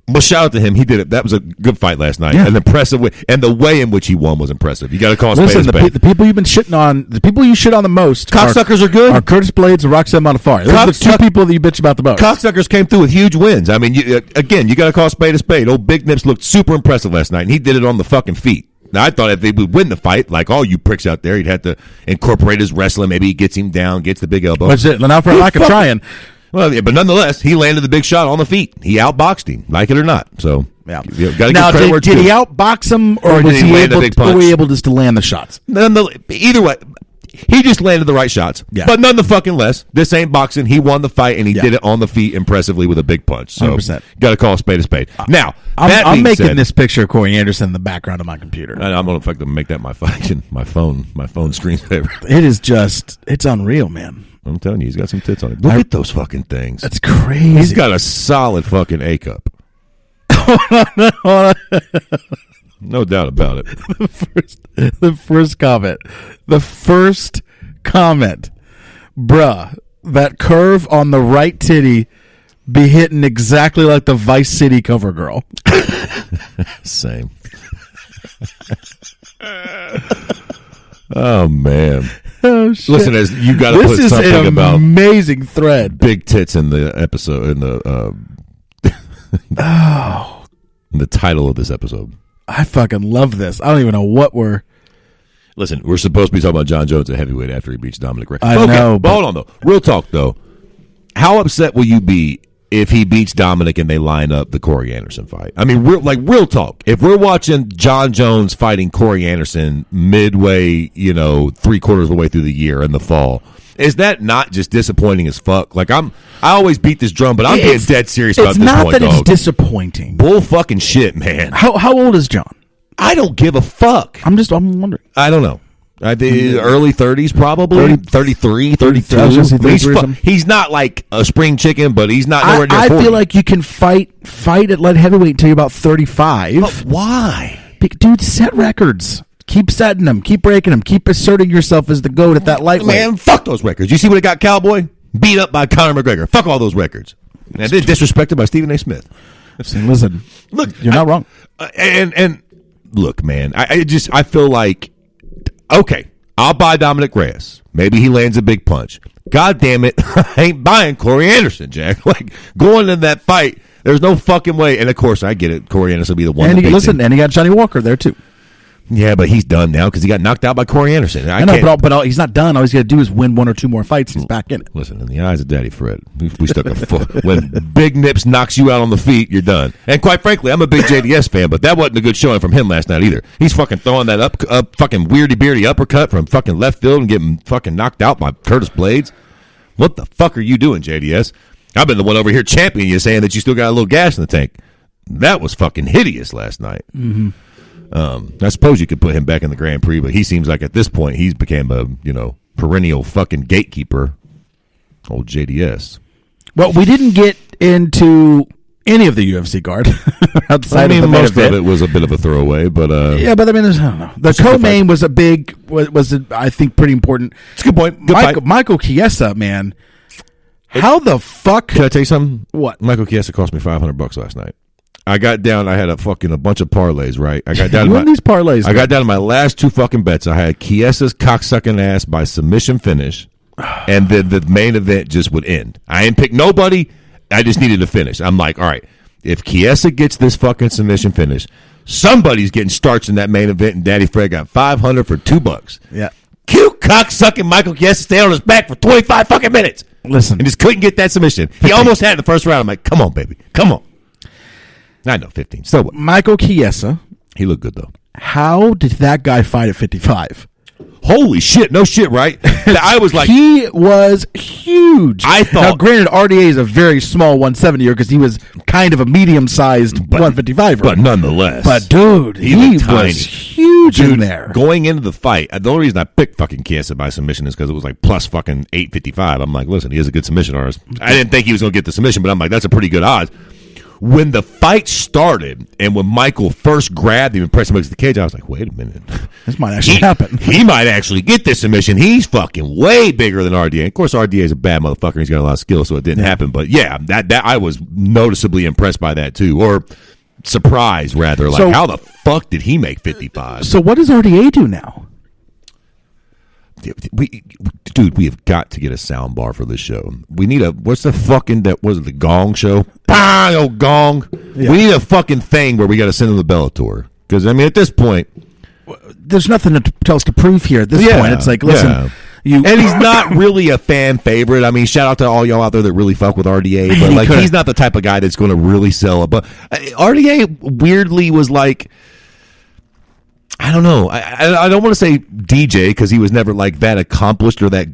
But shout out to him. He did it. That was a good fight last night. Yeah. An impressive way. And the way in which he won was impressive. You got to call a spade a spade. The people you've been shitting on, the people you shit on the most... Cocksuckers are good. Are Curtis Blades and Roxanne Modafferi. Those are the two people that you bitch about the most. Cocksuckers came through with huge wins. I mean, you got to call a spade a spade. Old Big Nips looked super impressive last night, and he did it on the fucking feet. Now, I thought if they would win the fight, like all you pricks out there, he'd have to incorporate his wrestling. Maybe he gets him down, gets the big elbow. That's it. Now, for a lack of trying. Well, yeah, but nonetheless, he landed the big shot on the feet. He outboxed him, like it or not. So, yeah. Got to give credit where it's did due. he outbox him, or was he able just to land the shots? Either way, he just landed the right shots. Yeah. But none the fucking less. This ain't boxing. He won the fight, and he did it on the feet impressively with a big punch. So, 100%. Got to call a spade a spade. Now, I'm making this picture of Corey Anderson in the background of my computer. I'm going to make that my fucking my phone screensaver. It is just, it's unreal, man. I'm telling you, he's got some tits on it. Look at those fucking things. That's crazy. He's got a solid fucking A cup. No doubt about it. The first comment. Bruh, that curve on the right titty be hitting exactly like the Vice City cover girl. Same. Oh, man. Oh, shit. Listen, as you got to put something about amazing thread. Big tits in the episode, in the in the title of this episode. I fucking love this. I don't even know what we're... Listen, we're supposed to be talking about John Jones at heavyweight after he beats Dominic Reyes. I know, but hold on, though. Real talk, though. How upset will you be if he beats Dominic and they line up the Corey Anderson fight? I mean, real talk. If we're watching John Jones fighting Corey Anderson midway, 3/4 of the way through the year in the fall, is that not just disappointing as fuck? Like, I always beat this drum, but I'm being dead serious about this point, dog. It's not that it's disappointing. Bull fucking shit, man. How old is John? I don't give a fuck. I'm wondering. I don't know. I think early 30s, probably 33, 32. He's not like a spring chicken, but he's not nowhere near 40. I feel like you can fight at light heavyweight until you're about 35. But why? Dude, set records. Keep setting them. Keep breaking them. Keep asserting yourself as the GOAT at that lightweight. Man, fuck those records. You see what it got Cowboy? Beat up by Conor McGregor. Fuck all those records. And then disrespected by Stephen A. Smith. Listen, look, you're not wrong. And look, man, I feel like, okay, I'll buy Dominic Reyes. Maybe he lands a big punch. God damn it, I ain't buying Corey Anderson, Jack. Like, going in that fight, there's no fucking way. And, of course, I get it. Corey Anderson will be the one and that beats him. And he got Johnny Walker there, too. Yeah, but he's done now because he got knocked out by Corey Anderson. I know, but he's not done. All he's got to do is win 1 or 2 more fights. He's back in it. Listen, in the eyes of Daddy Fred, we stuck a foot. When Big Nips knocks you out on the feet, you're done. And quite frankly, I'm a big JDS fan, but that wasn't a good showing from him last night either. He's fucking throwing that up fucking weirdy-beardy uppercut from fucking left field and getting fucking knocked out by Curtis Blades. What the fuck are you doing, JDS? I've been the one over here championing you, saying that you still got a little gas in the tank. That was fucking hideous last night. Mm-hmm. I suppose you could put him back in the Grand Prix, but he seems like at this point he's became a perennial fucking gatekeeper. Old JDS. Well, we didn't get into any of the UFC card outside of the main most event. of it was a bit of a throwaway, but yeah, but I mean, I don't know. The co-main was I think pretty important. It's a good point. Good fight. Michael Chiesa, man, how the fuck? Can I tell you something? What? Michael Chiesa cost me $500 last night. I got down. I had a bunch of parlays. Right. I got down. These parlays. I got down to my last 2 fucking bets. I had Chiesa's cocksucking ass by submission finish, and then the main event just would end. I didn't pick nobody. I just needed to finish. I'm like, all right, if Chiesa gets this fucking submission finish, somebody's getting starched in that main event, and Daddy Fred got $500 for $2. Yeah. Cute cocksucking Michael Chiesa stayed on his back for 25 fucking minutes. Listen, And just couldn't get that submission. He almost had it in the first round. I'm like, come on, baby. Come on. I know, 15. So what? Michael Chiesa. He looked good, though. How did that guy fight at 55? Holy shit. No shit, right? I was like... He was huge. I thought... Now, granted, RDA is a very small 170er because he was kind of a medium-sized 155er. But nonetheless. But, dude, he was tiny. was huge in there. Going into the fight, the only reason I picked fucking Chiesa by submission is because it was like plus fucking 855. I'm like, listen, he has a good submission artist. I didn't think he was going to get the submission, but I'm like, that's a pretty good odds. When the fight started and when Michael first grabbed him and pressed him against the cage, I was like, wait a minute. This might actually happen. He might actually get this submission. He's fucking way bigger than RDA. Of course, RDA is a bad motherfucker. He's got a lot of skill, so it didn't happen. But yeah, that I was noticeably impressed by that too. Or surprised, rather. Like, how the fuck did he make 55? So what does RDA do now? We have got to get a sound bar for this show. We need what's the fucking, the Gong show? Bang, oh Gong. Yeah. We need a fucking thing where we got to send him to Bellator. Because, I mean, at this point. There's nothing to tell us to prove here at this point. It's like, listen. And he's not really a fan favorite. I mean, shout out to all y'all out there that really fuck with RDA. But, like, he's not the type of guy that's going to really sell it. But RDA weirdly was like, I don't know. I don't want to say DJ because he was never like that accomplished or that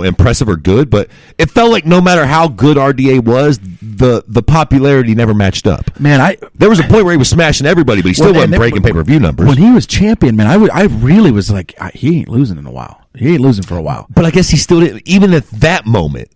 impressive or good. But it felt like no matter how good RDA was, the popularity never matched up. Man, there was a point where he was smashing everybody, but he still wasn't breaking pay-per-view numbers. When he was champion, man, I really was like, he ain't losing in a while. He ain't losing for a while. But I guess he still didn't. Even at that moment,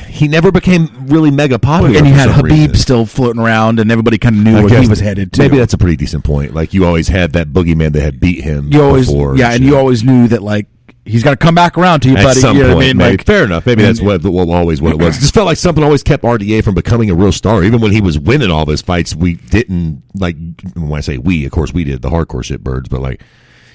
he never became really mega popular. And you had Habib still floating around, and everybody kind of knew where he was headed to. Maybe that's a pretty decent point. Like, you always had that boogeyman that had beat him before. Yeah, and you always knew that, like, he's got to come back around to you, buddy. At some point, what I mean? Like, fair enough. Maybe that's what it was. It just felt like something always kept RDA from becoming a real star. Even when he was winning all those fights, we didn't, like, when I say we, of course we did, the hardcore shit birds, but, like,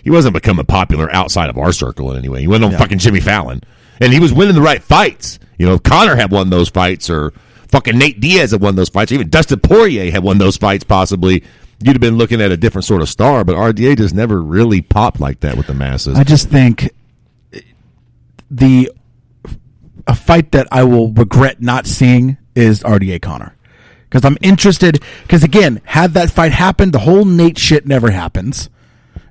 he wasn't becoming popular outside of our circle in any way. He went on fucking Jimmy Fallon. And he was winning the right fights. You know, if Conor had won those fights, or fucking Nate Diaz had won those fights, or even Dustin Poirier had won those fights, possibly, you'd have been looking at a different sort of star. But RDA just never really popped like that with the masses. I just think a fight that I will regret not seeing is RDA Conor. Because I'm interested, because again, had that fight happened, the whole Nate shit never happens.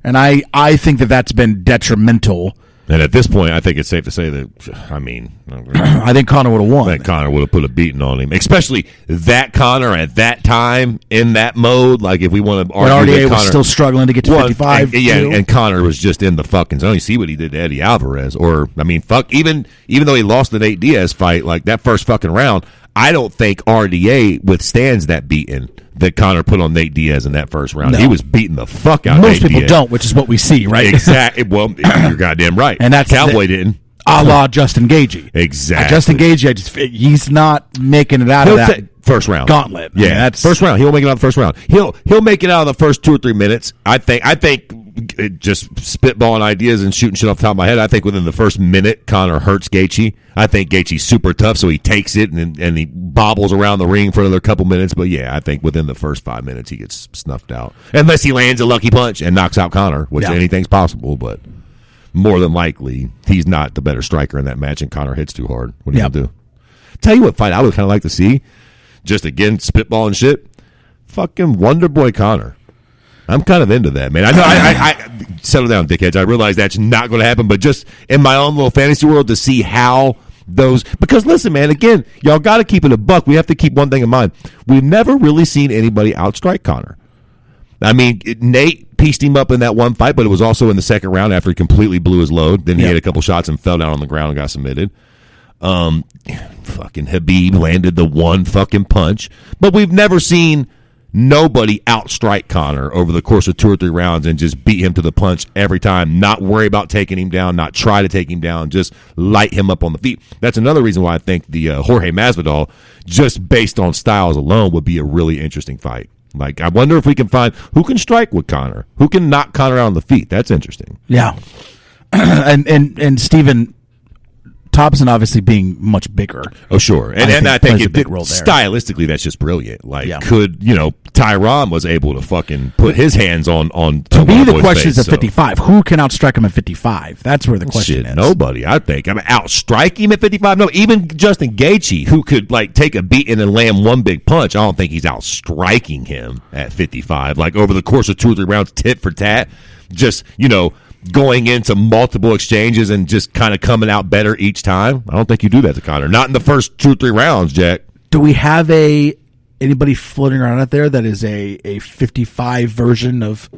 And I think that's been detrimental. And at this point, I think it's safe to say that, I mean, I think Conor would have won. I think Conor would have put a beating on him, especially that Conor at that time in that mode. Like, if we want to argue, RDA that Conor was still struggling to get to 55. And Conor was just in the fucking zone. You see what he did to Eddie Alvarez, or I mean, fuck, even though he lost the Nate Diaz fight, like that first fucking round, I don't think RDA withstands that beating that Conor put on Nate Diaz in that first round. No. He was beating the fuck out of Nate Diaz. Most people don't, which is what we see, right? Exactly. Well, you're goddamn right. And that's Cowboy didn't. A la Justin Gaethje. Exactly. Justin Gaethje, he's not making it out of that first round gauntlet. Yeah, that's first round. He'll make it out of the first round. He'll make it out of the first 2 or 3 minutes. I think just spitballing ideas and shooting shit off the top of my head. I think within the first minute, Conor hurts Gaethje. I think Gaethje's super tough, so he takes it and he bobbles around the ring for another couple minutes. But yeah, I think within the first 5 minutes, he gets snuffed out. Unless he lands a lucky punch and knocks out Conor, which anything's possible. But more than likely, he's not the better striker in that match, and Conor hits too hard. What are you going to do? Tell you what fight I would kind of like to see, just again, spitballing shit, fucking Wonder Boy Conor. I'm kind of into that, man. I know I settle down, dickheads. I realize that's not going to happen, but just in my own little fantasy world to see how those, because listen, man, again, y'all got to keep it a buck. We have to keep one thing in mind. We've never really seen anybody outstrike Conor. I mean, Nate pieced him up in that one fight, but it was also in the second round after he completely blew his load. Then he had a couple shots and fell down on the ground and got submitted. Fucking Habib landed the one fucking punch, but we've never seen nobody outstrike Conor over the course of 2 or 3 rounds and just beat him to the punch every time, not worry about taking him down, not try to take him down, just light him up on the feet. That's another reason why I think the Jorge Masvidal, just based on styles alone, would be a really interesting fight. Like, I wonder if we can find who can strike with Conor, who can knock Conor out on the feet. That's interesting. Yeah. and Stephen Thompson obviously being much bigger. Oh, sure. And I think a big role there. Stylistically, that's just brilliant. Like, could, Tyron was able to fucking put his hands on to me, the question is at 55. Who can outstrike him at 55? That's where the question is. Nobody, I think. I mean, outstrike him at 55? No, even Justin Gaethje, who could, like, take a beating and land one big punch, I don't think he's outstriking him at 55. Like, over the course of 2 or 3 rounds, tit for tat, just, going into multiple exchanges and just kind of coming out better each time. I don't think you do that to Conor. Not in the first 2 or 3 rounds, Jack. Do we have anybody floating around out there that is a 55 version of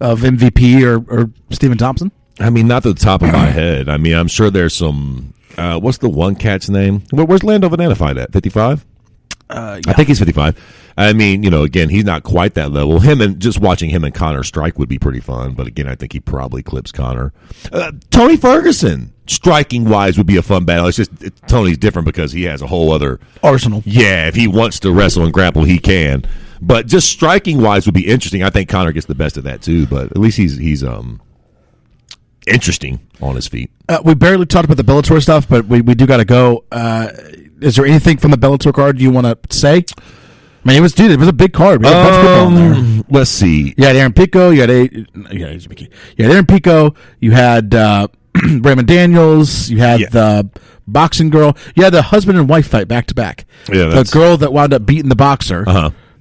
MVP or Stephen Thompson? I mean, not to the top of my head. I mean, I'm sure there's some. What's the one cat's name? Where's Lando Banana fight at? 55? I think he's 55. I mean, again, he's not quite that level. Just watching him and Conor strike would be pretty fun. But again, I think he probably clips Conor. Tony Ferguson, striking wise, would be a fun battle. It's just Tony's different because he has a whole other arsenal. Yeah, if he wants to wrestle and grapple, he can. But just striking wise would be interesting. I think Conor gets the best of that too. But at least he's interesting on his feet. We barely talked about the Bellator stuff, but we do got to go. Is there anything from the Bellator card you want to say? I mean, it was a big card. We had a bunch of people on there. Let's see. You had Aaron Pico. You had Aaron Pico. You had Raymond Daniels. You had the boxing girl. You had the husband and wife fight back to back. Yeah, the girl that wound up beating the boxer.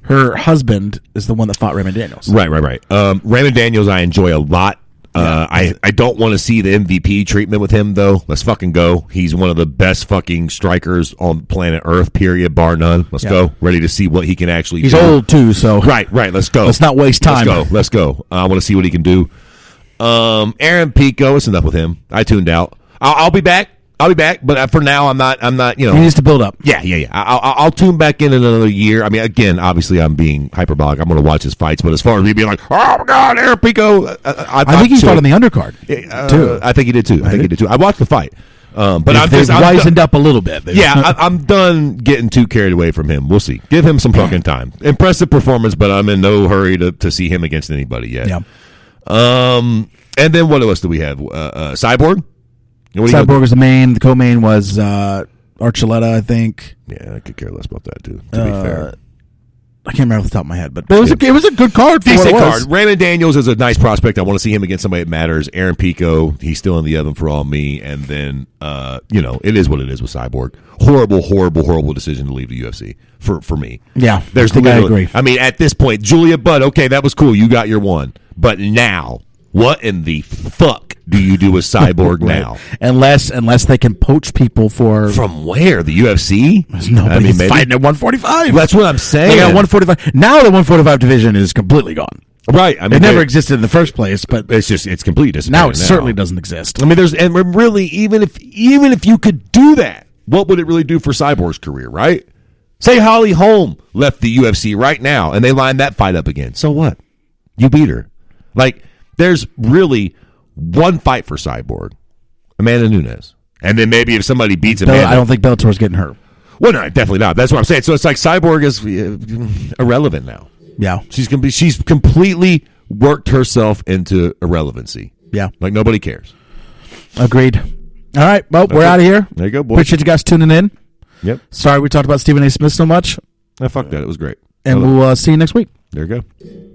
Her husband is the one that fought Raymond Daniels. Right. Raymond Daniels, I enjoy a lot. I don't want to see the MVP treatment with him, though. Let's fucking go. He's one of the best fucking strikers on planet Earth, period, bar none. Let's go. Ready to see what he can actually do. He's old, too, so. Right. Let's go. Let's not waste time. Let's go. I want to see what he can do. Aaron Pico, it's enough with him. I tuned out. I'll be back. But for now, I'm not. He needs to build up. Yeah. I'll tune back in another year. I mean, again, obviously, I'm being hyperbolic. I'm going to watch his fights. But as far as me being like, oh my God, Aaron Pico, I think he fought on the undercard too. I think he did too. I watched the fight. But they've wisened up a little bit. I'm done getting too carried away from him. We'll see. Give him some fucking time. Impressive performance, but I'm in no hurry to see him against anybody yet. Yeah. And then what else do we have? Cyborg. Cyborg was the main. The co-main was Archuleta, I think. Yeah, I could care less about that too. To be fair, I can't remember off the top of my head, but it was a good card. Decent card. Raymond Daniels is a nice prospect. I want to see him against somebody that matters. Aaron Pico, he's still in the oven for all me. And then, it is what it is with Cyborg. Horrible decision to leave the UFC for me. Yeah, I agree. I mean, at this point, Julia Budd, okay, that was cool. You got your one. But now, what in the fuck do you do with Cyborg now? Unless they can poach people from where? The UFC? Nobody's fighting at 145. That's what I'm saying. They got 145. Now the 145 division is completely gone. Right. I mean, it never existed in the first place, but it's complete disappearing now. It certainly doesn't exist. I mean, really even if you could do that, what would it really do for Cyborg's career? Right? Say Holly Holm left the UFC right now, and they line that fight up again. So what? You beat her. Like, there's really one fight for Cyborg, Amanda Nunes. And then maybe if somebody beats Amanda. I don't think Bellator's getting hurt. Well, no, definitely not. That's what I'm saying. So it's like Cyborg is irrelevant now. Yeah. She's completely worked herself into irrelevancy. Yeah. Like nobody cares. Agreed. All right. Well, we're out of here. There you go, boy. Appreciate you guys tuning in. Yep. Sorry we talked about Stephen A. Smith so much. Fuck that. It was great. And we'll see you next week. There you go.